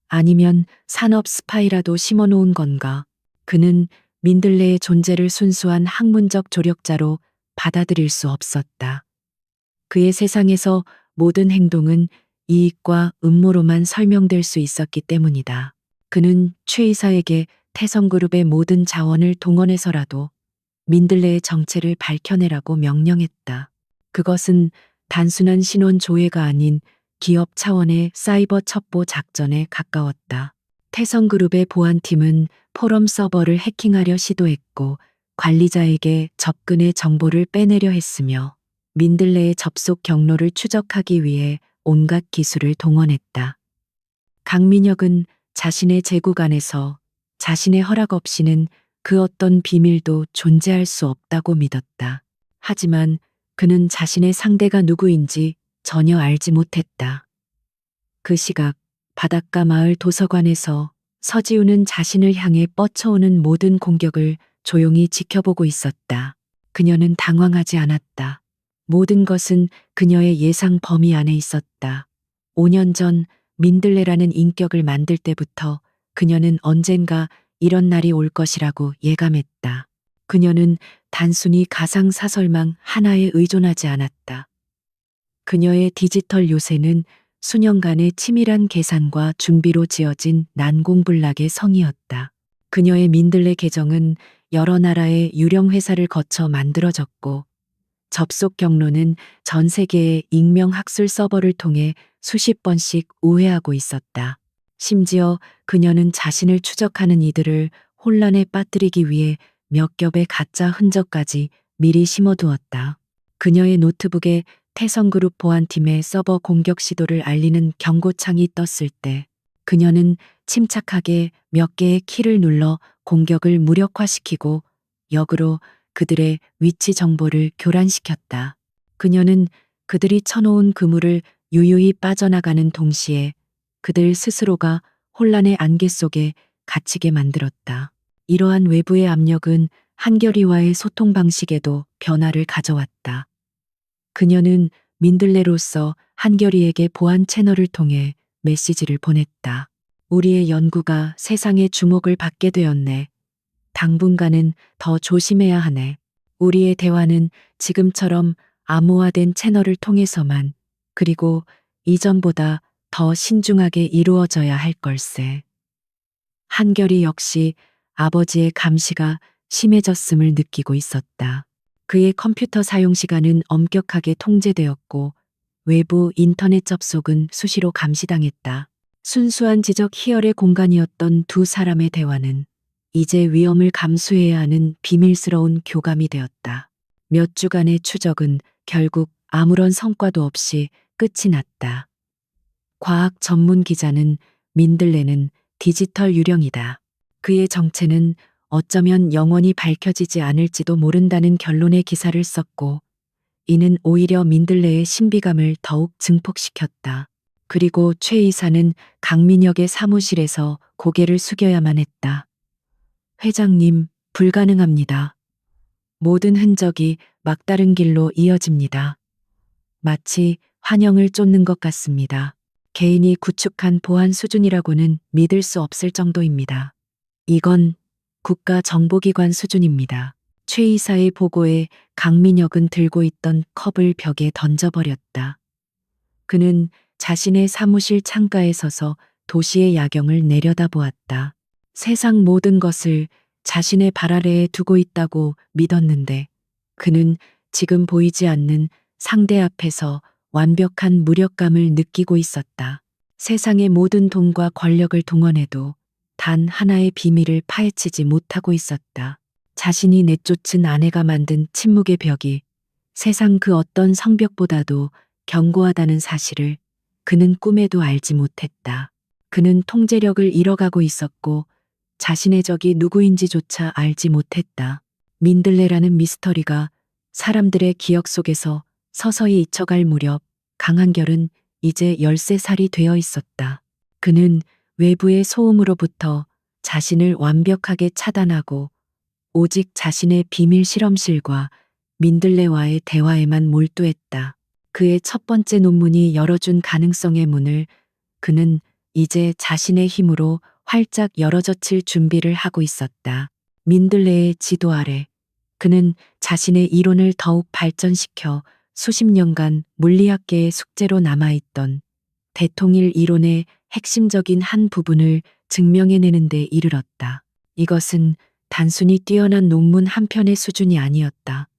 아니면 산업 스파이라도 심어놓은 건가? 그는 민들레의 존재를 순수한 학문적 조력자로 받아들일 수 없었다. 그의 세상에서 모든 행동은 이익과 음모로만 설명될 수 있었기 때문이다. 그는 최 이사에게 태성그룹의 모든 자원을 동원해서라도 민들레의 정체를 밝혀내라고 명령했다. 그것은 단순한 신원 조회가 아닌 기업 차원의 사이버 첩보 작전에 가까웠다. 태성그룹의 보안팀은 포럼 서버를 해킹하려 시도했고 관리자에게 접근의 정보를 빼내려 했으며 민들레의 접속 경로를 추적하기 위해 온갖 기술을 동원했다. 강민혁은 자신의 제국 안에서 자신의 허락 없이는 그 어떤 비밀도 존재할 수 없다고 믿었다. 하지만 그는 자신의 상대가 누구인지 전혀 알지 못했다. 그 시각 바닷가 마을 도서관에서 서지우는 자신을 향해 뻗쳐오는 모든 공격을 조용히 지켜보고 있었다. 그녀는 당황하지 않았다. 모든 것은 그녀의 예상 범위 안에 있었다. 5년 전 민들레라는 인격을 만들 때부터 그녀는 언젠가 이런 날이 올 것이라고 예감했다. 그녀는 단순히 가상사설망 하나에 의존하지 않았다. 그녀의 디지털 요새는 수년간의 치밀한 계산과 준비로 지어진 난공불락의 성이었다. 그녀의 민들레 계정은 여러 나라의 유령 회사를 거쳐 만들어졌고 접속 경로는 전 세계의 익명 학술 서버를 통해 수십 번씩 우회하고 있었다. 심지어 그녀는 자신을 추적하는 이들을 혼란에 빠뜨리기 위해 몇 겹의 가짜 흔적까지 미리 심어두었다. 그녀의 노트북에 태성그룹 보안팀의 서버 공격 시도를 알리는 경고창이 떴을 때 그녀는 침착하게 몇 개의 키를 눌러 공격을 무력화시키고 역으로 그들의 위치 정보를 교란시켰다. 그녀는 그들이 쳐놓은 그물을 유유히 빠져나가는 동시에 그들 스스로가 혼란의 안개 속에 갇히게 만들었다. 이러한 외부의 압력은 한결이와의 소통 방식에도 변화를 가져왔다. 그녀는 민들레로서 한결이에게 보안 채널을 통해 메시지를 보냈다. 우리의 연구가 세상의 주목을 받게 되었네. 당분간은 더 조심해야 하네. 우리의 대화는 지금처럼 암호화된 채널을 통해서만 그리고 이전보다 더 신중하게 이루어져야 할 걸세. 한결이 역시 아버지의 감시가 심해졌음을 느끼고 있었다. 그의 컴퓨터 사용 시간은 엄격하게 통제되었고 외부 인터넷 접속은 수시로 감시당했다. 순수한 지적 희열의 공간이었던 두 사람의 대화는 이제 위험을 감수해야 하는 비밀스러운 교감이 되었다. 몇 주간의 추적은 결국 아무런 성과도 없이 끝이 났다. 과학 전문 기자는 민들레는 디지털 유령이다. 그의 정체는 어쩌면 영원히 밝혀지지 않을지도 모른다는 결론의 기사를 썼고 이는 오히려 민들레의 신비감을 더욱 증폭시켰다. 그리고 최 이사는 강민혁의 사무실에서 고개를 숙여야만 했다. 회장님, 불가능합니다. 모든 흔적이 막다른 길로 이어집니다. 마치 환영을 쫓는 것 같습니다. 개인이 구축한 보안 수준이라고는 믿을 수 없을 정도입니다. 이건 국가정보기관 수준입니다. 최 이사의 보고에 강민혁은 들고 있던 컵을 벽에 던져버렸다. 그는 자신의 사무실 창가에 서서 도시의 야경을 내려다보았다. 세상 모든 것을 자신의 발 아래에 두고 있다고 믿었는데 그는 지금 보이지 않는 상대 앞에서 완벽한 무력감을 느끼고 있었다. 세상의 모든 돈과 권력을 동원해도 단 하나의 비밀을 파헤치지 못하고 있었다. 자신이 내쫓은 아내가 만든 침묵의 벽이 세상 그 어떤 성벽보다도 견고하다는 사실을 그는 꿈에도 알지 못했다. 그는 통제력을 잃어가고 있었고 자신의 적이 누구인지조차 알지 못했다. 민들레라는 미스터리가 사람들의 기억 속에서 서서히 잊혀갈 무렵 강한결은 이제 13살이 되어 있었다. 그는 외부의 소음으로부터 자신을 완벽하게 차단하고 오직 자신의 비밀 실험실과 민들레와의 대화에만 몰두했다. 그의 첫 번째 논문이 열어준 가능성의 문을 그는 이제 자신의 힘으로 활짝 열어젖힐 준비를 하고 있었다. 민들레의 지도 아래 그는 자신의 이론을 더욱 발전시켜 수십 년간 물리학계의 숙제로 남아있던 대통일 이론의 핵심적인 한 부분을 증명해내는 데 이르렀다. 이것은 단순히 뛰어난 논문 한 편의 수준이 아니었다.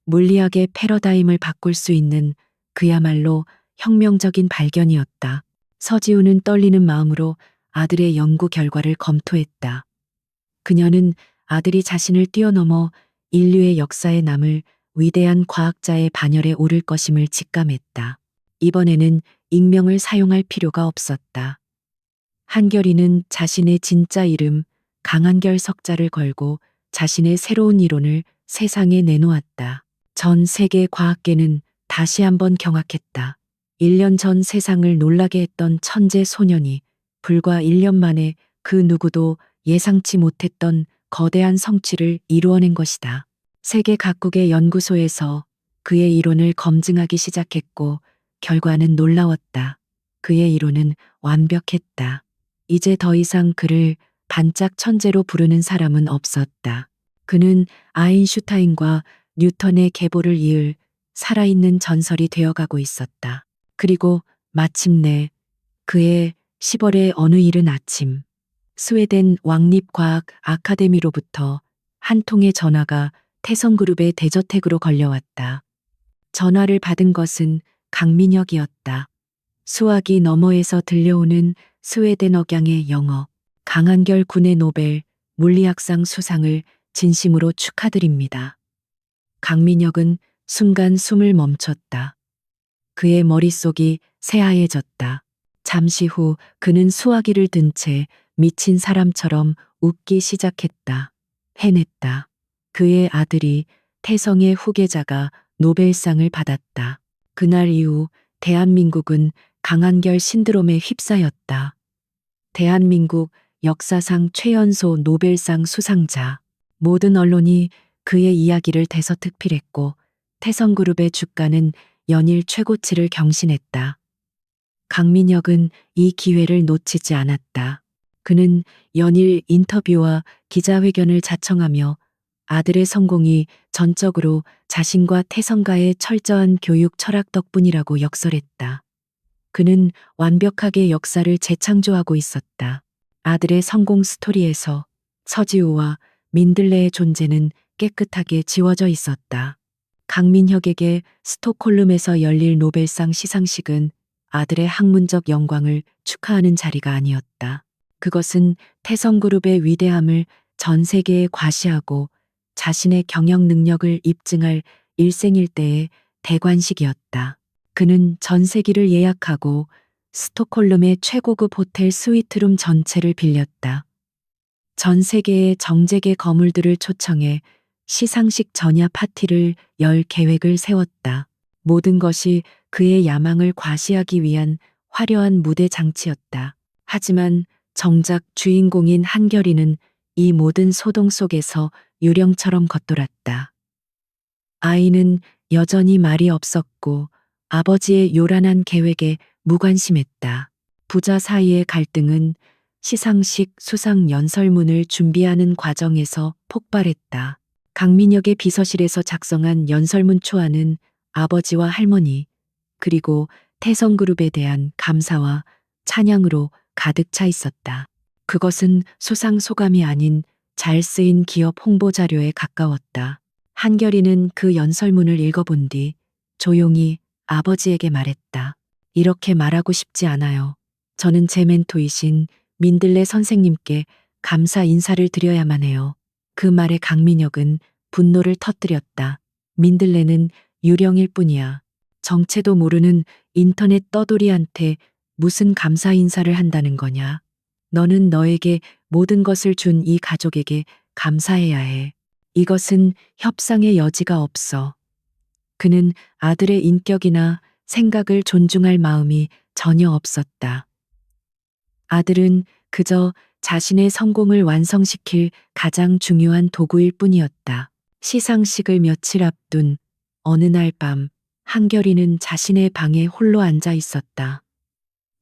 물리학의 패러다임을 바꿀 수 있는 그야말로 혁명적인 발견이었다. 서지우는 떨리는 마음으로 아들의 연구 결과를 검토했다. 그녀는 아들이 자신을 뛰어넘어 인류의 역사에 남을 위대한 과학자의 반열에 오를 것임을 직감했다. 이번에는 익명을 사용할 필요가 없었다. 한결이는 자신의 진짜 이름 강한결 석자를 걸고 자신의 새로운 이론을 세상에 내놓았다. 전 세계 과학계는 다시 한번 경악했다. 1년 전 세상을 놀라게 했던 천재 소년이 불과 1년 만에 그 누구도 예상치 못했던 거대한 성취를 이루어낸 것이다. 세계 각국의 연구소에서 그의 이론을 검증하기 시작했고 결과는 놀라웠다. 그의 이론은 완벽했다. 이제 더 이상 그를 반짝 천재로 부르는 사람은 없었다. 그는 아인슈타인과 뉴턴의 계보를 이을 살아있는 전설이 되어가고 있었다. 그리고 마침내 그의 10월의 어느 이른 아침, 스웨덴 왕립과학 아카데미로부터 한 통의 전화가 태성그룹의 대저택으로 걸려왔다. 전화를 받은 것은 강민혁이었다. 수화기 너머에서 들려오는 스웨덴 억양의 영어. 강한결 군의 노벨 물리학상 수상을 진심으로 축하드립니다. 강민혁은 순간 숨을 멈췄다. 그의 머릿속이 새하얘졌다. 잠시 후 그는 수화기를 든 채 미친 사람처럼 웃기 시작했다. 해냈다. 그의 아들이 태성의 후계자가 노벨상을 받았다. 그날 이후 대한민국은 강한결 신드롬에 휩싸였다. 대한민국 역사상 최연소 노벨상 수상자. 모든 언론이 그의 이야기를 대서특필했고 태성그룹의 주가는 연일 최고치를 경신했다. 강민혁은 이 기회를 놓치지 않았다. 그는 연일 인터뷰와 기자회견을 자청하며 아들의 성공이 전적으로 자신과 태성가의 철저한 교육 철학 덕분이라고 역설했다. 그는 완벽하게 역사를 재창조하고 있었다. 아들의 성공 스토리에서 서지우와 민들레의 존재는 깨끗하게 지워져 있었다. 강민혁에게 스톡홀름에서 열릴 노벨상 시상식은 아들의 학문적 영광을 축하하는 자리가 아니었다. 그것은 태성그룹의 위대함을 전 세계에 과시하고 자신의 경영 능력을 입증할 일생일대의 대관식이었다. 그는 전세기를 예약하고 스톡홀름의 최고급 호텔 스위트룸 전체를 빌렸다. 전 세계의 정재계 거물들을 초청해 시상식 전야 파티를 열 계획을 세웠다. 모든 것이 그의 야망을 과시하기 위한 화려한 무대 장치였다. 하지만 정작 주인공인 한결이는 이 모든 소동 속에서 유령처럼 겉돌았다. 아이는 여전히 말이 없었고 아버지의 요란한 계획에 무관심했다. 부자 사이의 갈등은 시상식 수상 연설문을 준비하는 과정에서 폭발했다. 강민혁의 비서실에서 작성한 연설문 초안은 아버지와 할머니, 그리고 태성그룹에 대한 감사와 찬양으로 가득 차 있었다. 그것은 수상 소감이 아닌 잘 쓰인 기업 홍보 자료에 가까웠다. 한결이는 그 연설문을 읽어본 뒤 조용히 아버지에게 말했다. 이렇게 말하고 싶지 않아요. 저는 제 멘토이신 민들레 선생님께 감사 인사를 드려야만 해요. 그 말에 강민혁은 분노를 터뜨렸다. 민들레는 유령일 뿐이야. 정체도 모르는 인터넷 떠돌이한테 무슨 감사 인사를 한다는 거냐. 너는 너에게 모든 것을 준 이 가족에게 감사해야 해. 이것은 협상의 여지가 없어. 그는 아들의 인격이나 생각을 존중할 마음이 전혀 없었다. 아들은 그저 자신의 성공을 완성시킬 가장 중요한 도구일 뿐이었다. 시상식을 며칠 앞둔 어느 날 밤 한결이는 자신의 방에 홀로 앉아 있었다.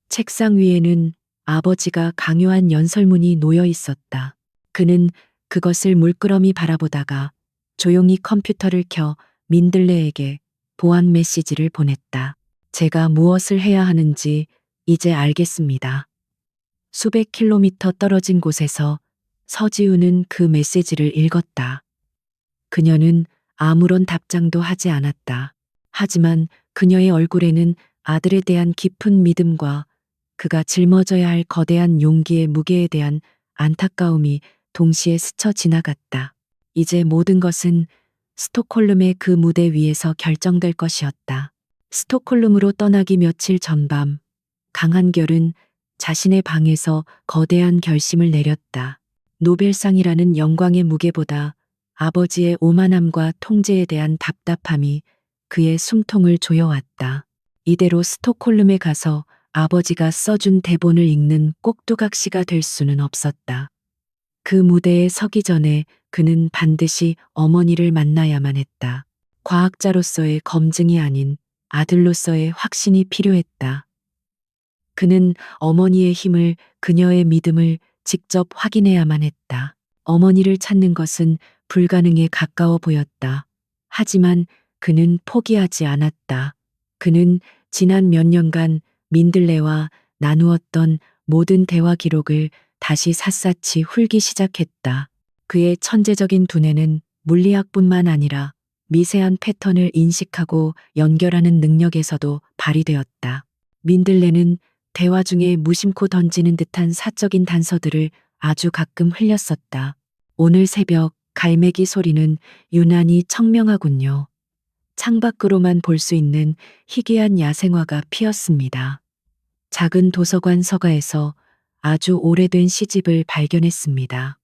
책상 위에는 아버지가 강요한 연설문이 놓여 있었다. 그는 그것을 물끄러미 바라보다가 조용히 컴퓨터를 켜 민들레에게 보안 메시지를 보냈다. 제가 무엇을 해야 하는지 이제 알겠습니다. 수백 킬로미터 떨어진 곳에서 서지우는 그 메시지를 읽었다. 그녀는 아무런 답장도 하지 않았다. 하지만 그녀의 얼굴에는 아들에 대한 깊은 믿음과 그가 짊어져야 할 거대한 용기의 무게에 대한 안타까움이 동시에 스쳐 지나갔다. 이제 모든 것은 스톡홀름의 그 무대 위에서 결정될 것이었다. 스톡홀름으로 떠나기 며칠 전밤, 강한결은 자신의 방에서 거대한 결심을 내렸다. 노벨상이라는 영광의 무게보다 아버지의 오만함과 통제에 대한 답답함이 그의 숨통을 조여왔다. 이대로 스톡홀름에 가서 아버지가 써준 대본을 읽는 꼭두각시가 될 수는 없었다. 그 무대에 서기 전에 그는 반드시 어머니를 만나야만 했다. 과학자로서의 검증이 아닌 아들로서의 확신이 필요했다. 그는 어머니의 힘을, 그녀의 믿음을 직접 확인해야만 했다. 어머니를 찾는 것은 불가능에 가까워 보였다. 하지만 그는 포기하지 않았다. 그는 지난 몇 년간 민들레와 나누었던 모든 대화 기록을 다시 샅샅이 훑기 시작했다. 그의 천재적인 두뇌는 물리학뿐만 아니라 미세한 패턴을 인식하고 연결하는 능력에서도 발휘되었다. 민들레는 대화 중에 무심코 던지는 듯한 사적인 단서들을 아주 가끔 흘렸었다. 오늘 새벽 갈매기 소리는 유난히 청명하군요. 창밖으로만 볼 수 있는 희귀한 야생화가 피었습니다. 작은 도서관 서가에서 아주 오래된 시집을 발견했습니다.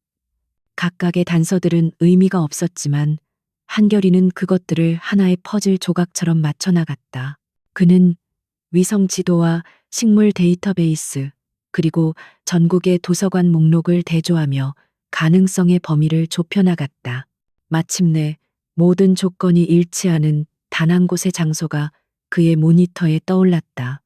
각각의 단서들은 의미가 없었지만 한결이는 그것들을 하나의 퍼즐 조각처럼 맞춰 나갔다. 그는 위성 지도와 식물 데이터베이스, 그리고 전국의 도서관 목록을 대조하며 가능성의 범위를 좁혀나갔다. 마침내 모든 조건이 일치하는 단 한 곳의 장소가 그의 모니터에 떠올랐다.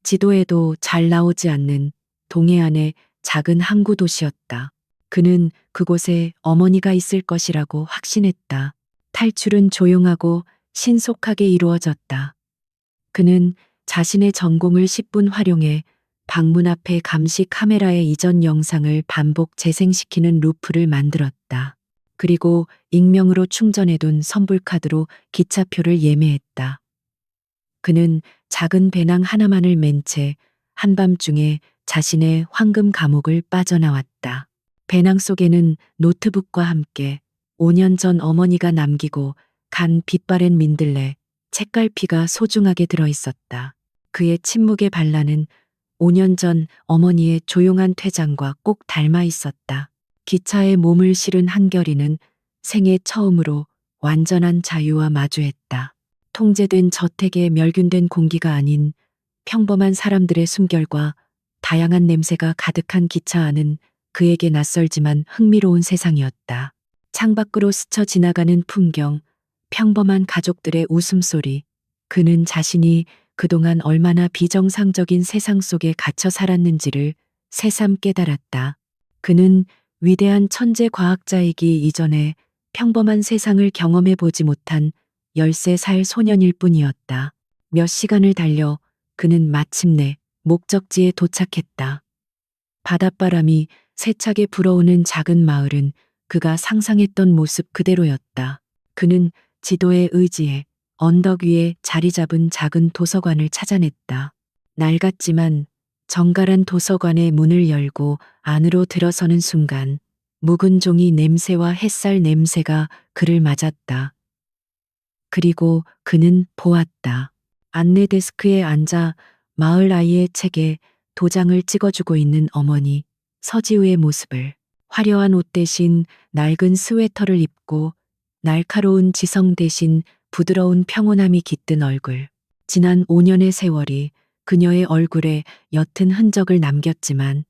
지도에도 잘 나오지 않는 동해안의 작은 항구 도시였다. 그는 그곳에 어머니가 있을 것이라고 확신했다. 탈출은 조용하고 신속하게 이루어졌다. 그는 자신의 전공을 10분 활용해 방문 앞에 감시 카메라의 이전 영상을 반복 재생시키는 루프를 만들었다. 그리고 익명으로 충전해둔 선불카드로 기차표를 예매했다. 그는 작은 배낭 하나만을 맨 채 한밤중에 자신의 황금 감옥을 빠져나왔다. 배낭 속에는 노트북과 함께 5년 전 어머니가 남기고 간 빛바랜 민들레, 책갈피가 소중하게 들어있었다. 그의 침묵의 반란은 5년 전 어머니의 조용한 퇴장과 꼭 닮아 있었다. 기차에 몸을 실은 한결이는 생애 처음으로 완전한 자유와 마주했다. 통제된 저택의 멸균된 공기가 아닌 평범한 사람들의 숨결과 다양한 냄새가 가득한 기차 안은 그에게 낯설지만 흥미로운 세상이었다. 창밖으로 스쳐 지나가는 풍경, 평범한 가족들의 웃음소리, 그는 자신이 그동안 얼마나 비정상적인 세상 속에 갇혀 살았는지를 새삼 깨달았다. 그는 위대한 천재 과학자이기 이전에 평범한 세상을 경험해 보지 못한 13살 소년일 뿐이었다. 몇 시간을 달려 그는 마침내 목적지에 도착했다. 바닷바람이 세차게 불어오는 작은 마을은 그가 상상했던 모습 그대로였다. 그는 지도에 의지해 언덕 위에 자리 잡은 작은 도서관을 찾아냈다. 낡았지만 정갈한 도서관의 문을 열고 안으로 들어서는 순간 묵은 종이 냄새와 햇살 냄새가 그를 맞았다. 그리고 그는 보았다. 안내 데스크에 앉아 마을 아이의 책에 도장을 찍어주고 있는 어머니 서지우의 모습을. 화려한 옷 대신 낡은 스웨터를 입고 날카로운 지성 대신 부드러운 평온함이 깃든 얼굴. 지난 5년의 세월이 그녀의 얼굴에 옅은 흔적을 남겼지만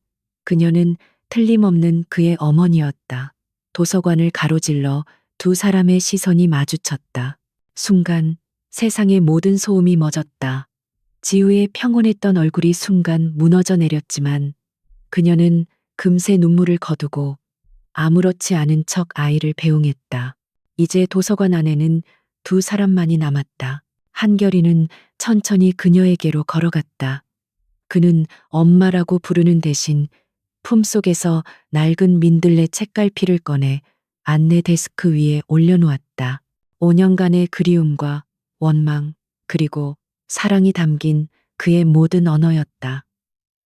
그녀는 틀림없는 그의 어머니였다. 도서관을 가로질러 두 사람의 시선이 마주쳤다. 순간 세상의 모든 소음이 멎었다. 지우의 평온했던 얼굴이 순간 무너져 내렸지만 그녀는 금세 눈물을 거두고 아무렇지 않은 척 아이를 배웅했다. 이제 도서관 안에는 두 사람만이 남았다. 한결이는 천천히 그녀에게로 걸어갔다. 그는 엄마라고 부르는 대신 품속에서 낡은 민들레 책갈피를 꺼내 안내 데스크 위에 올려놓았다. 5년간의 그리움과 원망, 그리고 사랑이 담긴 그의 모든 언어였다.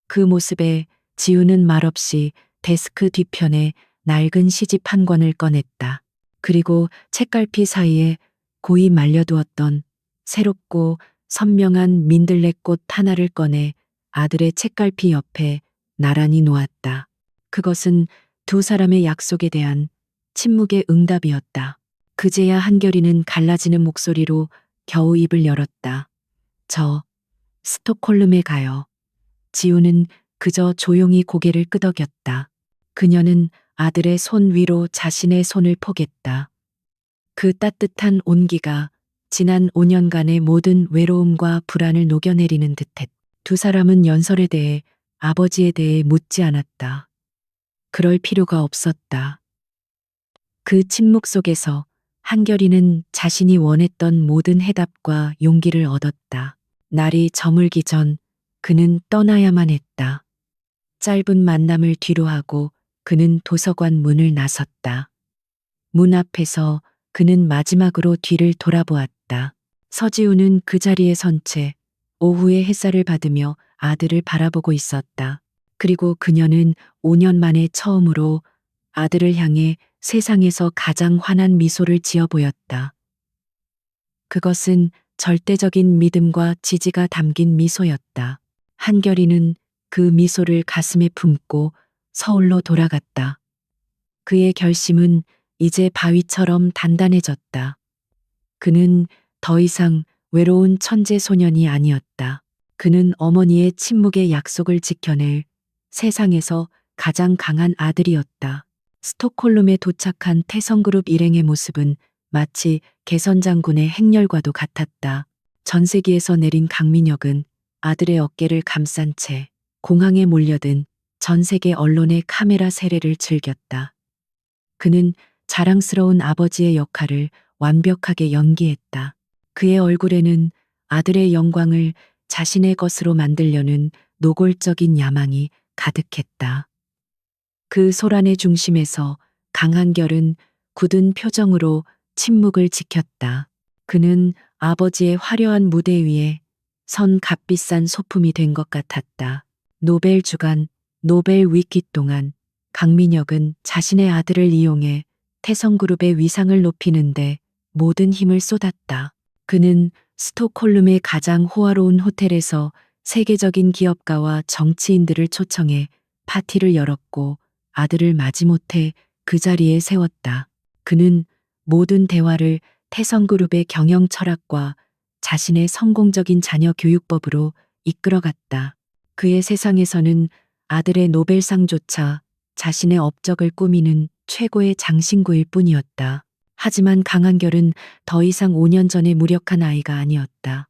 그 모습에 지우는 말없이 데스크 뒤편에 낡은 시집 한 권을 꺼냈다. 그리고 책갈피 사이에 고이 말려두었던 새롭고 선명한 민들레꽃 하나를 꺼내 아들의 책갈피 옆에 나란히 놓았다. 그것은 두 사람의 약속에 대한 침묵의 응답이었다. 그제야 한결이는 갈라지는 목소리로 겨우 입을 열었다. 저 스톡홀름에 가요. 지우는 그저 조용히 고개를 끄덕였다. 그녀는 아들의 손 위로 자신의 손을 포겠다. 그 따뜻한 온기가 지난 5년간의 모든 외로움과 불안을 녹여내리는 듯했다. 두 사람은 연설에 대해 아버지에 대해 묻지 않았다. 그럴 필요가 없었다. 그 침묵 속에서 한결이는 자신이 원했던 모든 해답과 용기를 얻었다. 날이 저물기 전 그는 떠나야만 했다. 짧은 만남을 뒤로하고 그는 도서관 문을 나섰다. 문 앞에서 그는 마지막으로 뒤를 돌아보았다. 서지우는 그 자리에 선 채 오후의 햇살을 받으며 아들을 바라보고 있었다. 그리고 그녀는 5년 만에 처음으로 아들을 향해 세상에서 가장 환한 미소를 지어 보였다. 그것은 절대적인 믿음과 지지가 담긴 미소였다. 한결이는 그 미소를 가슴에 품고 서울로 돌아갔다. 그의 결심은 이제 바위처럼 단단해졌다. 그는 더 이상 외로운 천재 소년이 아니었다. 그는 어머니의 침묵의 약속을 지켜낼 세상에서 가장 강한 아들이었다. 스톡홀름에 도착한 태성그룹 일행의 모습은 마치 개선장군의 행렬과도 같았다. 전세기에서 내린 강민혁은 아들의 어깨를 감싼 채 공항에 몰려든 전 세계 언론의 카메라 세례를 즐겼다. 그는 자랑스러운 아버지의 역할을 완벽하게 연기했다. 그의 얼굴에는 아들의 영광을 자신의 것으로 만들려는 노골적인 야망이 가득했다. 그 소란의 중심에서 강한결은 굳은 표정으로 침묵을 지켰다. 그는 아버지의 화려한 무대 위에 선 값비싼 소품이 된 것 같았다. 노벨 주간, 노벨 위키 동안 강민혁은 자신의 아들을 이용해 태성그룹의 위상을 높이는데 모든 힘을 쏟았다. 그는 스톡홀름의 가장 호화로운 호텔에서 세계적인 기업가와 정치인들을 초청해 파티를 열었고 아들을 마지못해 그 자리에 세웠다. 그는 모든 대화를 태성그룹의 경영 철학과 자신의 성공적인 자녀 교육법으로 이끌어갔다. 그의 세상에서는 아들의 노벨상조차 자신의 업적을 꾸미는 최고의 장신구일 뿐이었다. 하지만 강한결은 더 이상 5년 전의 무력한 아이가 아니었다.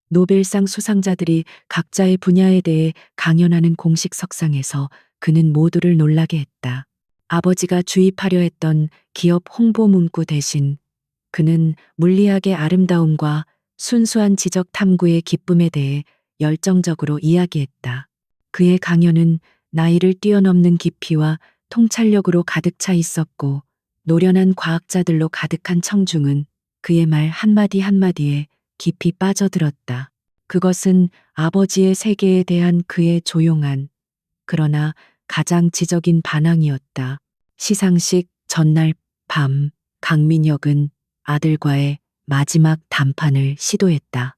노벨상 수상자들이 각자의 분야에 대해 강연하는 공식 석상에서 그는 모두를 놀라게 했다. 아버지가 주입하려 했던 기업 홍보 문구 대신 그는 물리학의 아름다움과 순수한 지적 탐구의 기쁨에 대해 열정적으로 이야기했다. 그의 강연은 나이를 뛰어넘는 깊이와 통찰력으로 가득 차 있었고 노련한 과학자들로 가득한 청중은 그의 말 한마디 한마디에 깊이 빠져들었다. 그것은 아버지의 세계에 대한 그의 조용한 그러나 가장 지적인 반항이었다. 시상식 전날 밤 강민혁은 아들과의 마지막談판을 시도했다.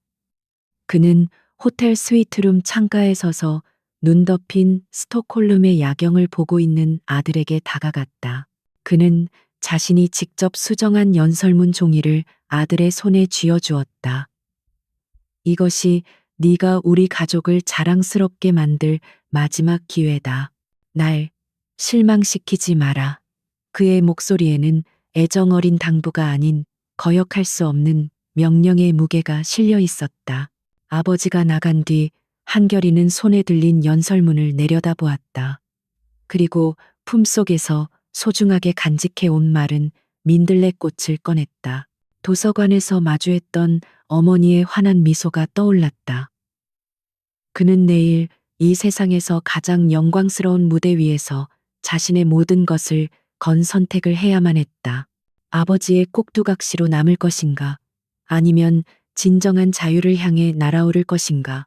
그는 호텔 스위트룸 창가에 서서 눈 덮인 스톡홀름의 야경을 보고 있는 아들에게 다가갔다. 그는 자신이 직접 수정한 연설문 종이를 아들의 손에 쥐어주었다. 이것이 네가 우리 가족을 자랑스럽게 만들 마지막 기회다. 날 실망시키지 마라. 그의 목소리에는 애정 어린 당부가 아닌 거역할 수 없는 명령의 무게가 실려 있었다. 아버지가 나간 뒤 한결이는 손에 들린 연설문을 내려다보았다. 그리고 품속에서 소중하게 간직해 온 마른 민들레 꽃을 꺼냈다. 도서관에서 마주했던 어머니의 환한 미소가 떠올랐다. 그는 내일 이 세상에서 가장 영광스러운 무대 위에서 자신의 모든 것을 건 선택을 해야만 했다. 아버지의 꼭두각시로 남을 것인가? 아니면 진정한 자유를 향해 날아오를 것인가?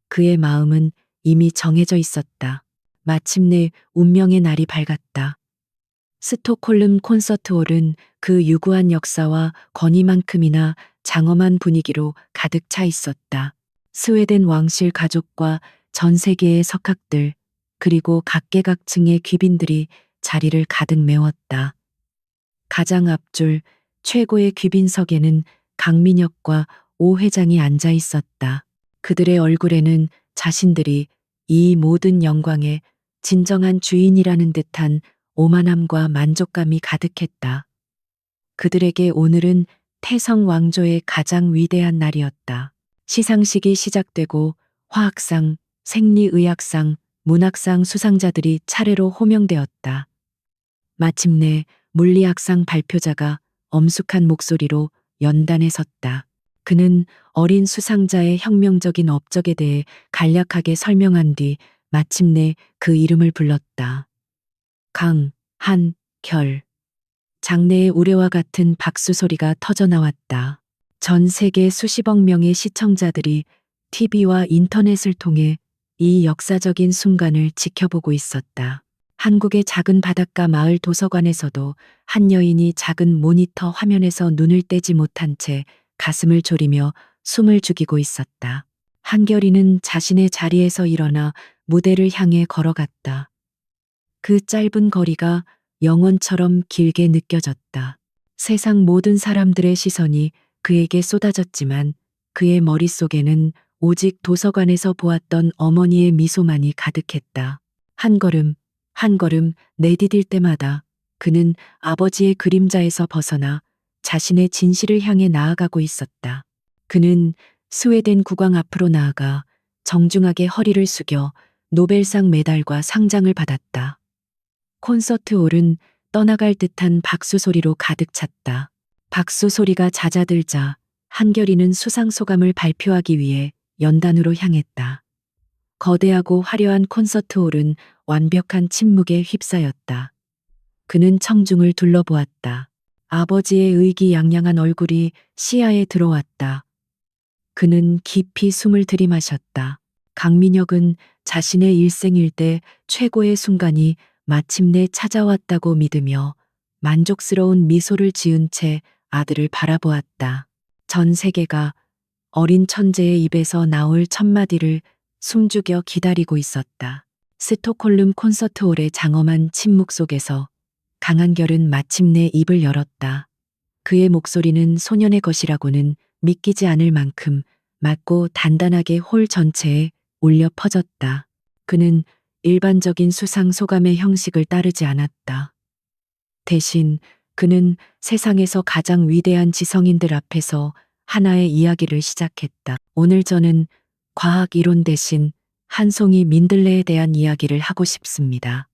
그의 마음은 이미 정해져 있었다. 마침내 운명의 날이 밝았다. 스톡홀름 콘서트홀은 그 유구한 역사와 건의만큼이나 장엄한 분위기로 가득 차 있었다. 스웨덴 왕실 가족과 전 세계의 석학들, 그리고 각계각층의 귀빈들이 자리를 가득 메웠다. 가장 앞줄 최고의 귀빈석에는 강민혁과 오 회장이 앉아 있었다. 그들의 얼굴에는 자신들이 이 모든 영광의 진정한 주인이라는 듯한 오만함과 만족감이 가득했다. 그들에게 오늘은 태성 왕조의 가장 위대한 날이었다. 시상식이 시작되고 화학상, 생리의학상, 문학상 수상자들이 차례로 호명되었다. 마침내 물리학상 발표자가 엄숙한 목소리로 연단에 섰다. 그는 어린 수상자의 혁명적인 업적에 대해 간략하게 설명한 뒤 마침내 그 이름을 불렀다. 강한결. 장내의 우레와 같은 박수 소리가 터져나왔다. 전 세계 수십억 명의 시청자들이 TV와 인터넷을 통해 이 역사적인 순간을 지켜보고 있었다. 한국의 작은 바닷가 마을 도서관에서도 한 여인이 작은 모니터 화면에서 눈을 떼지 못한 채 가슴을 졸이며 숨을 죽이고 있었다. 한결이는 자신의 자리에서 일어나 무대를 향해 걸어갔다. 그 짧은 거리가 영원처럼 길게 느껴졌다. 세상 모든 사람들의 시선이 그에게 쏟아졌지만 그의 머릿속에는 오직 도서관에서 보았던 어머니의 미소만이 가득했다. 한 걸음, 한 걸음 내디딜 때마다 그는 아버지의 그림자에서 벗어나 자신의 진실을 향해 나아가고 있었다. 그는 스웨덴 국왕 앞으로 나아가 정중하게 허리를 숙여 노벨상 메달과 상장을 받았다. 콘서트홀은 떠나갈 듯한 박수 소리로 가득 찼다. 박수 소리가 잦아들자 한결이는 수상 소감을 발표하기 위해 연단으로 향했다. 거대하고 화려한 콘서트홀은 완벽한 침묵에 휩싸였다. 그는 청중을 둘러보았다. 아버지의 의기양양한 얼굴이 시야에 들어왔다. 그는 깊이 숨을 들이마셨다. 강민혁은 자신의 일생일대 최고의 순간이 마침내 찾아왔다고 믿으며 만족스러운 미소를 지은 채 아들을 바라보았다. 전 세계가 어린 천재의 입에서 나올 첫마디를 숨죽여 기다리고 있었다. 스톡홀름 콘서트홀의 장엄한 침묵 속에서 강한결은 마침내 입을 열었다. 그의 목소리는 소년의 것이라고는 믿기지 않을 만큼 맑고 단단하게 홀 전체에 울려 퍼졌다. 그는 일반적인 수상 소감의 형식을 따르지 않았다. 대신 그는 세상에서 가장 위대한 지성인들 앞에서 하나의 이야기를 시작했다. 오늘 저는 과학 이론 대신 한 송이 민들레에 대한 이야기를 하고 싶습니다.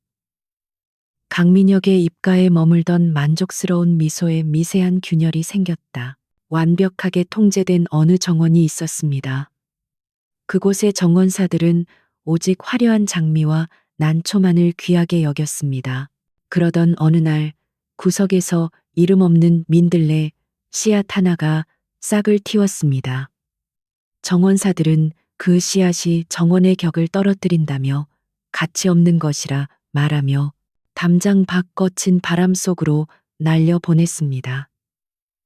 강민혁의 입가에 머물던 만족스러운 미소에 미세한 균열이 생겼다. 완벽하게 통제된 어느 정원이 있었습니다. 그곳의 정원사들은 오직 화려한 장미와 난초만을 귀하게 여겼습니다. 그러던 어느 날 구석에서 이름 없는 민들레 씨앗 하나가 싹을 틔웠습니다. 정원사들은 그 씨앗이 정원의 격을 떨어뜨린다며 가치 없는 것이라 말하며 담장 밖 거친 바람 속으로 날려 보냈습니다.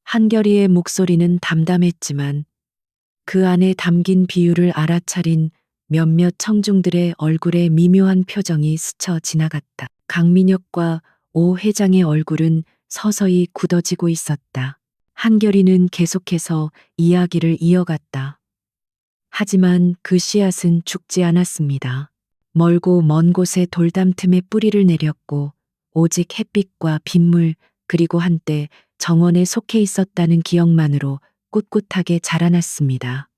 한결이의 목소리는 담담했지만 그 안에 담긴 비유를 알아차린 몇몇 청중들의 얼굴에 미묘한 표정이 스쳐 지나갔다. 강민혁과 오 회장의 얼굴은 서서히 굳어지고 있었다. 한결이는 계속해서 이야기를 이어갔다. 하지만 그 씨앗은 죽지 않았습니다. 멀고 먼 곳에 돌담 틈에 뿌리를 내렸고 오직 햇빛과 빗물 그리고 한때 정원에 속해 있었다는 기억만으로 꿋꿋하게 자라났습니다.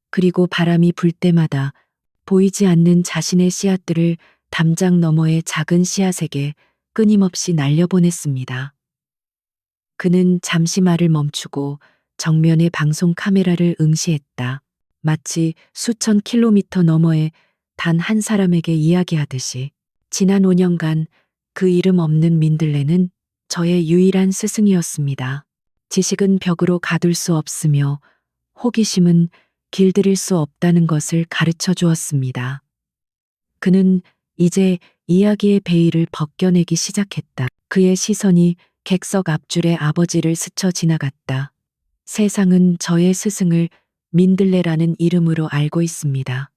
그리고 바람이 불 때마다 보이지 않는 자신의 씨앗들을 담장 너머의 작은 씨앗에게 끊임없이 날려보냈습니다. 그는 잠시 말을 멈추고 정면의 방송 카메라를 응시했다. 마치 수천 킬로미터 너머의 단 한 사람에게 이야기하듯이. 지난 5년간 그 이름 없는 민들레는 저의 유일한 스승이었습니다. 지식은 벽으로 가둘 수 없으며 호기심은 길들일 수 없다는 것을 가르쳐 주었습니다. 그는 이제 이야기의 베일을 벗겨내기 시작했다. 그의 시선이 객석 앞줄의 아버지를 스쳐 지나갔다. 세상은 저의 스승을 민들레라는 이름으로 알고 있습니다.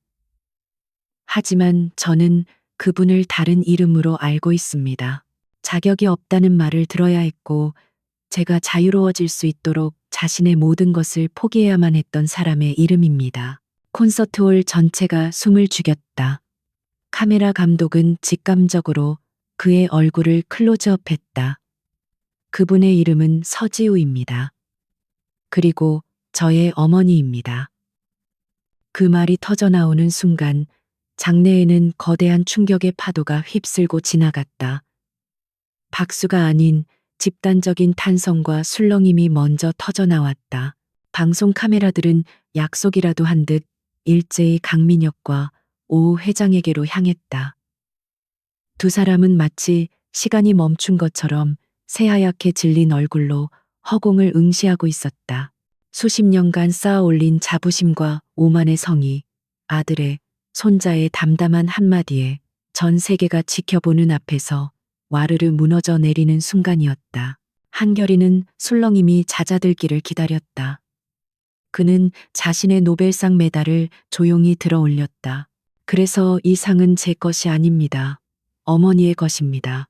하지만 저는 그분을 다른 이름으로 알고 있습니다. 자격이 없다는 말을 들어야 했고, 제가 자유로워질 수 있도록 자신의 모든 것을 포기해야만 했던 사람의 이름입니다. 콘서트홀 전체가 숨을 죽였다. 카메라 감독은 직감적으로 그의 얼굴을 클로즈업했다. 그분의 이름은 서지우입니다. 그리고 저의 어머니입니다. 그 말이 터져나오는 순간 장내에는 거대한 충격의 파도가 휩쓸고 지나갔다. 박수가 아닌 집단적인 탄성과 술렁임이 먼저 터져나왔다. 방송 카메라들은 약속이라도 한 듯 일제히 강민혁과 오 회장에게로 향했다. 두 사람은 마치 시간이 멈춘 것처럼 새하얗게 질린 얼굴로 허공을 응시하고 있었다. 수십 년간 쌓아 올린 자부심과 오만의 성이 아들의, 손자의 담담한 한마디에 전 세계가 지켜보는 앞에서 와르르 무너져 내리는 순간이었다. 한결이는 술렁임이 잦아들기를 기다렸다. 그는 자신의 노벨상 메달을 조용히 들어 올렸다. 그래서 이 상은 제 것이 아닙니다. 어머니의 것입니다.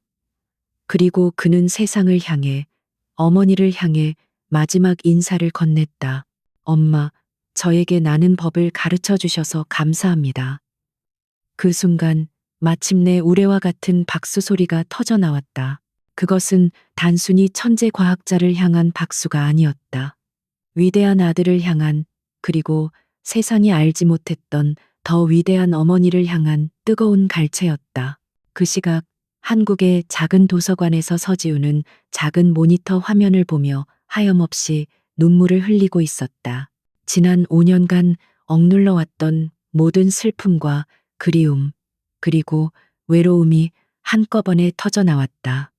그리고 그는 세상을 향해, 어머니를 향해 마지막 인사를 건넸다. 엄마, 저에게 나는 법을 가르쳐 주셔서 감사합니다. 그 순간 마침내 우레와 같은 박수 소리가 터져 나왔다. 그것은 단순히 천재 과학자를 향한 박수가 아니었다. 위대한 아들을 향한, 그리고 세상이 알지 못했던 더 위대한 어머니를 향한 뜨거운 갈채였다. 그 시각 한국의 작은 도서관에서 서지우는 작은 모니터 화면을 보며 하염없이 눈물을 흘리고 있었다. 지난 5년간 억눌러 왔던 모든 슬픔과 그리움, 그리고 외로움이 한꺼번에 터져 나왔다.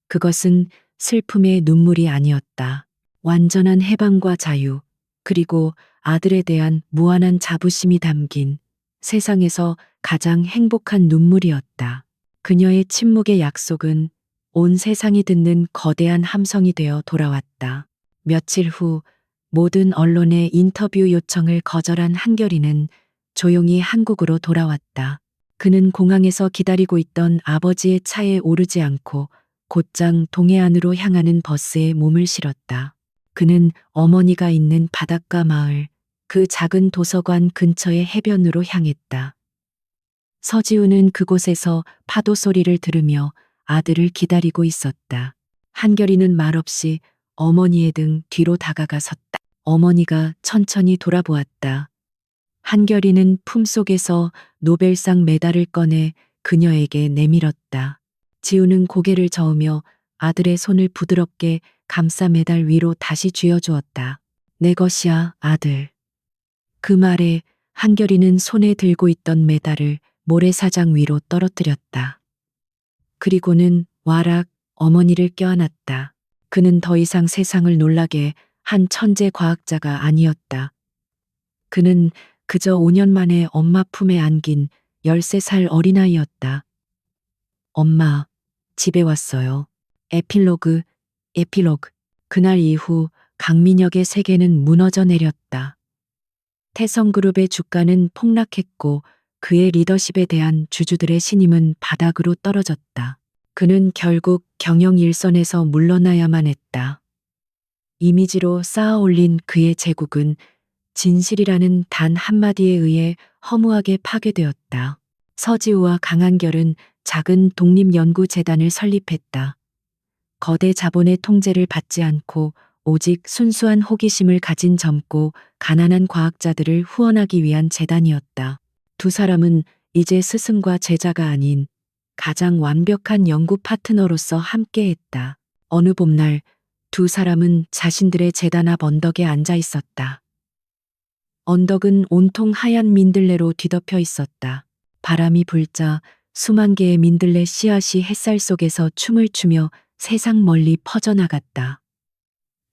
그것은 슬픔의 눈물이 아니었다. 완전한 해방과 자유, 그리고 아들에 대한 무한한 자부심이 담긴 세상에서 가장 행복한 눈물이었다. 그녀의 침묵의 약속은 온 세상이 듣는 거대한 함성이 되어 돌아왔다. 며칠 후 모든 언론의 인터뷰 요청을 거절한 한결이는 조용히 한국으로 돌아왔다. 그는 공항에서 기다리고 있던 아버지의 차에 오르지 않고 곧장 동해안으로 향하는 버스에 몸을 실었다. 그는 어머니가 있는 바닷가 마을, 그 작은 도서관 근처의 해변으로 향했다. 서지우는 그곳에서 파도 소리를 들으며 아들을 기다리고 있었다. 한결이는 말없이 어머니의 등 뒤로 다가가 섰다. 어머니가 천천히 돌아보았다. 한결이는 품속에서 노벨상 메달을 꺼내 그녀에게 내밀었다. 지우는 고개를 저으며 아들의 손을 부드럽게 감싸 메달 위로 다시 쥐어주었다. 내 것이야, 아들. 그 말에 한결이는 손에 들고 있던 메달을 모래사장 위로 떨어뜨렸다. 그리고는 와락 어머니를 껴안았다. 그는 더 이상 세상을 놀라게 한 천재 과학자가 아니었다. 그는 그저 5년 만에 엄마 품에 안긴 13살 어린아이였다. 엄마, 집에 왔어요. 에필로그. 그날 이후 강민혁의 세계는 무너져 내렸다. 태성그룹의 주가는 폭락했고 그의 리더십에 대한 주주들의 신임은 바닥으로 떨어졌다. 그는 결국 경영 일선에서 물러나야만 했다. 이미지로 쌓아 올린 그의 제국은 진실이라는 단 한마디에 의해 허무하게 파괴되었다. 서지우와 강한결은 작은 독립연구재단을 설립했다. 거대 자본의 통제를 받지 않고 오직 순수한 호기심을 가진 젊고 가난한 과학자들을 후원하기 위한 재단이었다. 두 사람은 이제 스승과 제자가 아닌 가장 완벽한 연구 파트너로서 함께했다. 어느 봄날 두 사람은 자신들의 재단 앞 언덕에 앉아 있었다. 언덕은 온통 하얀 민들레로 뒤덮여 있었다. 바람이 불자 수만 개의 민들레 씨앗이 햇살 속에서 춤을 추며 세상 멀리 퍼져나갔다.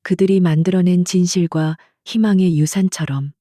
그들이 만들어낸 진실과 희망의 유산처럼.